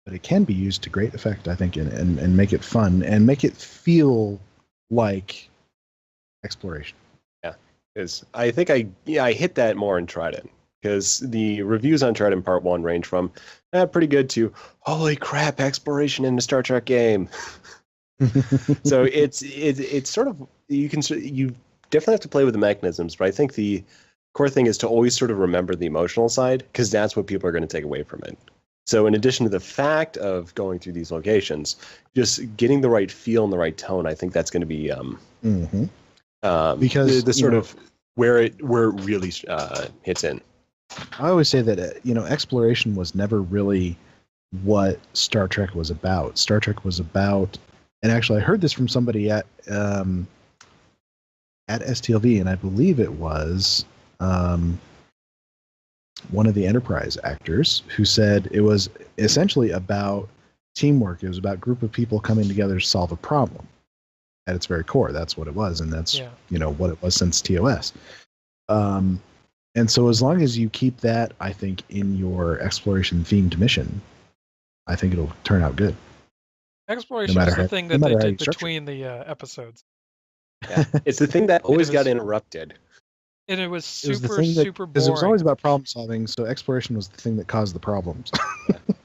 But it can be used to great effect, I think, and make it fun and make it feel like exploration. Yeah, because I think I hit that more in Trident, because the reviews on Trident Part 1 range from pretty good to holy crap, exploration in a Star Trek game. So it's sort of, you definitely have to play with the mechanisms, but I think the core thing is to always sort of remember the emotional side, because that's what people are going to take away from it. So in addition to the fact of going through these locations, just getting the right feel and the right tone, I think that's going to be because the sort of where it really hits in. I always say that exploration was never really what Star Trek was about. Star Trek was about, and actually I heard this from somebody at STLV, and I believe it was one of the Enterprise actors who said it was essentially about teamwork. It was about a group of people coming together to solve a problem. At its very core, that's what it was, and that's what it was since TOS. And so as long as you keep that, I think, in your exploration-themed mission, I think it'll turn out good. Exploration is the thing that they did between the episodes. Yeah. It's the thing that always got interrupted. And it was super boring. Because it was always about problem solving, so exploration was the thing that caused the problems.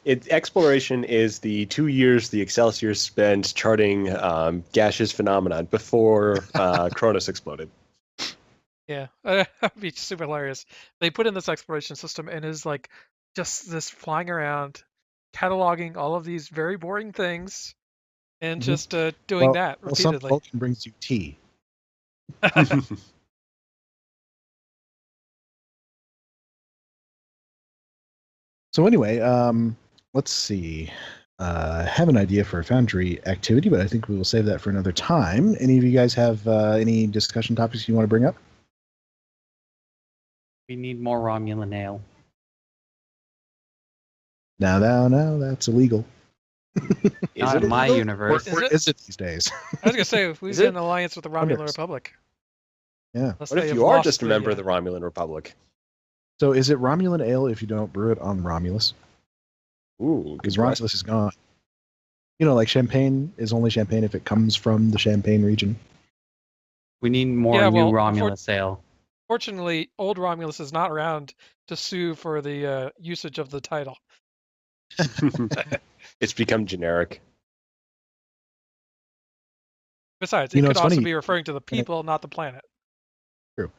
Exploration is the 2 years the Excelsior spent charting gaseous phenomenon before Cronus exploded. Yeah, that'd be super hilarious. They put in this exploration system, and is like just this flying around, cataloging all of these very boring things, and just doing that repeatedly. Some Vulcan brings you tea. So anyway, let's see. I have an idea for a Foundry activity, but I think we will save that for another time. Any of you guys have any discussion topics you want to bring up? We need more Romulan ale. No, that's illegal. Not in my universe. Or is it these days? I was going to say, if we're in an alliance with the Romulan Republic. Yeah. What if you are just a member of the Romulan Republic? So is it Romulan ale if you don't brew it on Romulus? Ooh, because Romulus is gone. Like champagne is only champagne if it comes from the Champagne region. We need more new Romulus ale. Fortunately, old Romulus is not around to sue for the usage of the title. It's become generic. Besides, it could also be referring to the people, not the planet. True.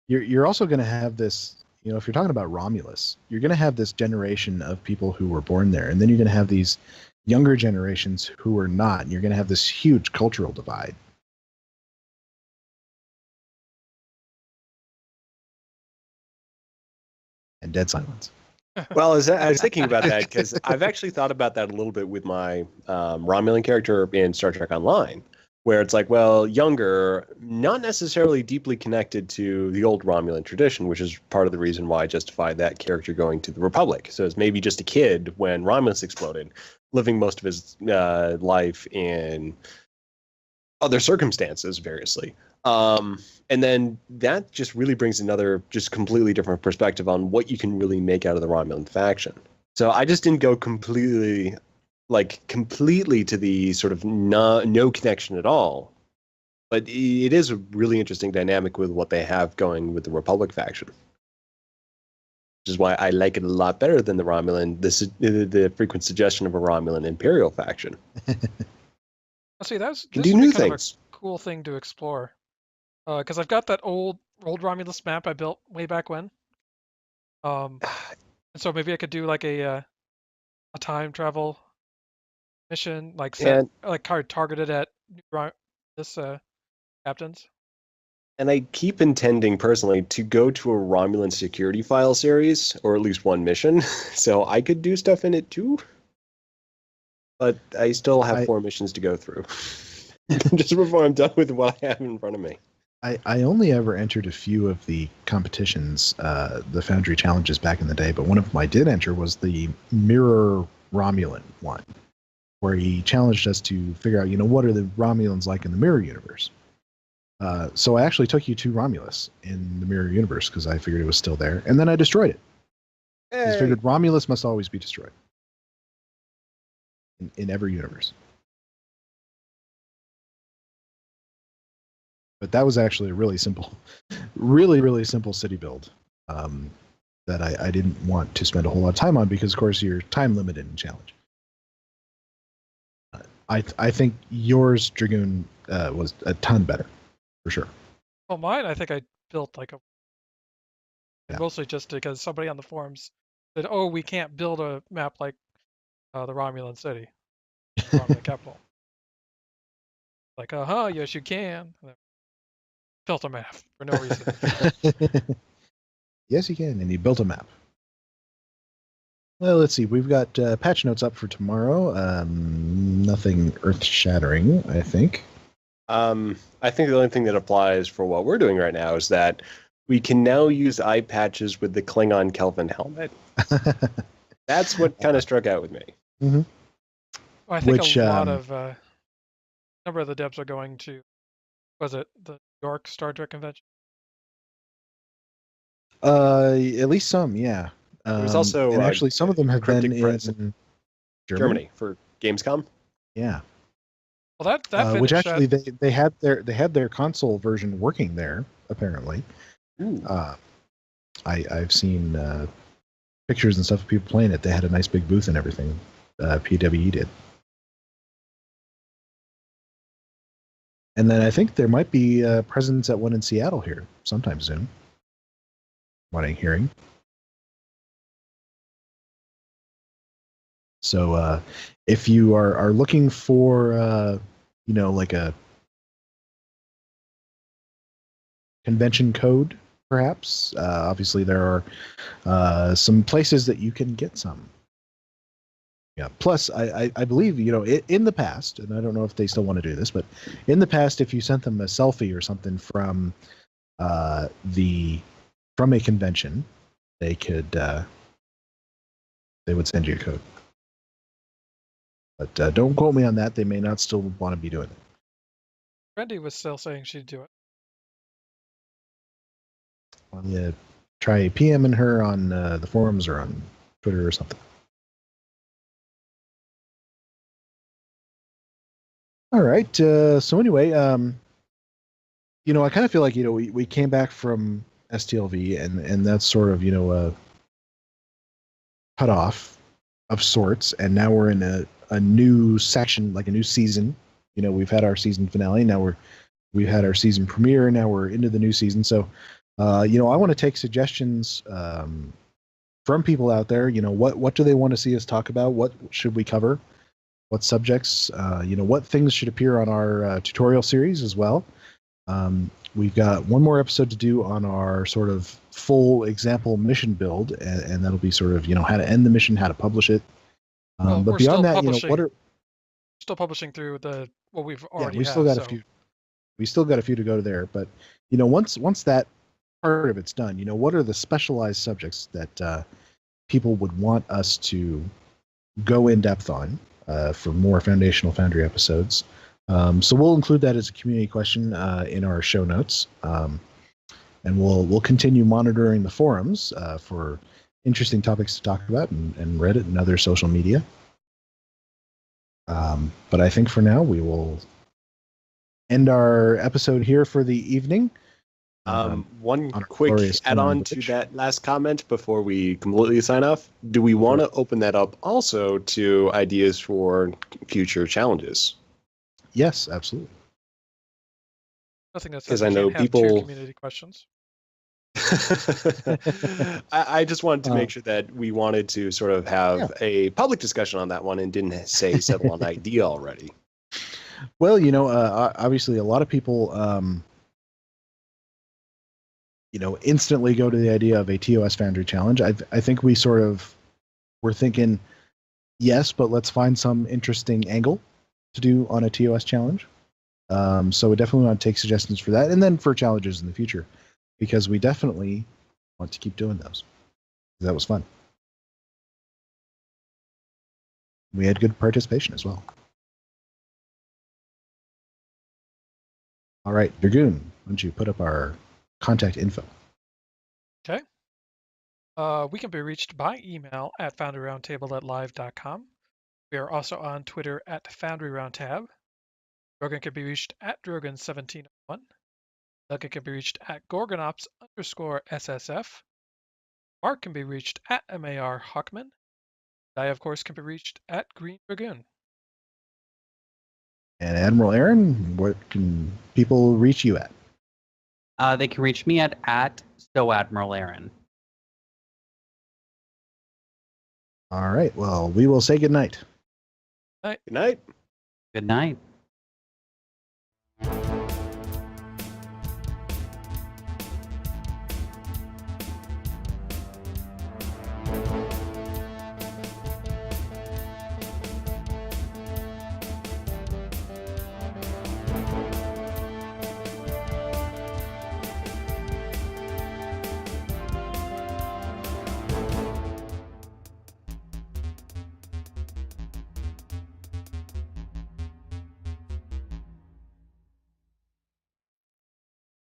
You're also going to have this, if you're talking about Romulus, you're going to have this generation of people who were born there, and then you're going to have these younger generations who are not, and you're going to have this huge cultural divide. And dead silence. Well, I was thinking about that because I've actually thought about that a little bit with my Romulan character in Star Trek Online, where it's like, well, younger, not necessarily deeply connected to the old Romulan tradition, which is part of the reason why I justified that character going to the Republic. So it's maybe just a kid when Romulus exploded, living most of his life in other circumstances, variously. And then that just really brings another just completely different perspective on what you can really make out of the Romulan faction. So I just didn't go completely to the sort of no connection at all. But it is a really interesting dynamic with what they have going with the Republic faction. Which is why I like it a lot better than the Romulan, the frequent suggestion of a Romulan Imperial faction. See, this do new things. Kind of a cool thing to explore. Because I've got that old Romulus map I built way back when. And so maybe I could do like a time travel mission, like targeted at this captains. And I keep intending personally to go to a Romulan security file series, or at least one mission, so I could do stuff in it too. But I still have 4 missions to go through. Just before I'm done with what I have in front of me. I only ever entered a few of the competitions, the Foundry challenges back in the day, but one of them I did enter was the Mirror Romulan one, where he challenged us to figure out, what are the Romulans like in the Mirror universe. So I actually took you to Romulus in the Mirror universe because I figured it was still there, and then I destroyed it. I figured Romulus must always be destroyed in every universe. But that was actually a really simple, really simple city build that I didn't want to spend a whole lot of time on because, of course, you're time limited in challenge. I think yours, Dragoon, was a ton better, for sure. Well, mine, I think I built mostly just because somebody on the forums said, "Oh, we can't build a map like the Romulan city, Romulan capital." Like, yes, you can. Built a map for no reason. Yes, you can, and he built a map. Well, let's see. We've got patch notes up for tomorrow. Nothing earth-shattering, I think. I think the only thing that applies for what we're doing right now is that we can now use eye patches with the Klingon Kelvin helmet. That's what kind of struck out with me. Mm-hmm. Well, I think a lot of number of the devs are going to. Was it the New York Star Trek convention? At least some, yeah. There's also and actually some of them have been in Germany for Gamescom. Yeah. Well, that which actually they had their console version working there apparently. I've seen pictures and stuff of people playing it. They had a nice big booth and everything. PWE did. And then I think there might be a presence at one in Seattle here sometime soon. What I'm hearing. So if you are looking for, like a convention code, perhaps, obviously there are some places that you can get some. Yeah. Plus, I believe, in the past, and I don't know if they still want to do this, but in the past, if you sent them a selfie or something from a convention, they would send you a code. But don't quote me on that. They may not still want to be doing it. Brandy was still saying she'd do it. Yeah, try PMing her on the forums or on Twitter or something. All right. So anyway, I kind of feel like we came back from STLV and that's sort of a cutoff of sorts, and now we're in a new section, like a new season. We've had our season finale. Now we've had our season premiere. Now we're into the new season. So, I want to take suggestions from people out there. What do they want to see us talk about? What should we cover? What subjects? What things should appear on our tutorial series as well. We've got one more episode to do on our sort of full example mission build, and that'll be sort of how to end the mission, how to publish it. But beyond that, what are still publishing through what we've already. Yeah, we still got a few. We still got a few to go there, but once that part of it's done, what are the specialized subjects that people would want us to go in depth on for more foundational Foundry episodes? So we'll include that as a community question in our show notes, and we'll continue monitoring the forums for interesting topics to talk about and Reddit and other social media. But I think for now we will end our episode here for the evening. One quick add-on to that last comment before we completely sign off. Do we want to open that up also to ideas for future challenges? Yes, absolutely. Nothing that 'Cause says I we know can't have people- two community questions. I just wanted to make sure that we wanted to sort of have a public discussion on that one and didn't say settle on idea already. Well, obviously a lot of people, instantly go to the idea of a TOS Foundry challenge. I think we sort of were thinking, yes, but let's find some interesting angle to do on a TOS challenge. So we definitely want to take suggestions for that, and then for challenges in the future, because we definitely want to keep doing those. That was fun. We had good participation as well. All right, Dragoon, why don't you put up our contact info? Okay. We can be reached by email at foundryroundtable@live.com. We are also on Twitter at Foundry Roundtab. Dragoon can be reached at Dragoon1701. Duncan can be reached at Gorgonops_SSF. Mark can be reached at Markhawkman. I, of course, can be reached at Greendragoon. And Admiral Aaron, what can people reach you at? They can reach me at STOAdmiralAaron. All right, well, we will say good night. Good night. Good night.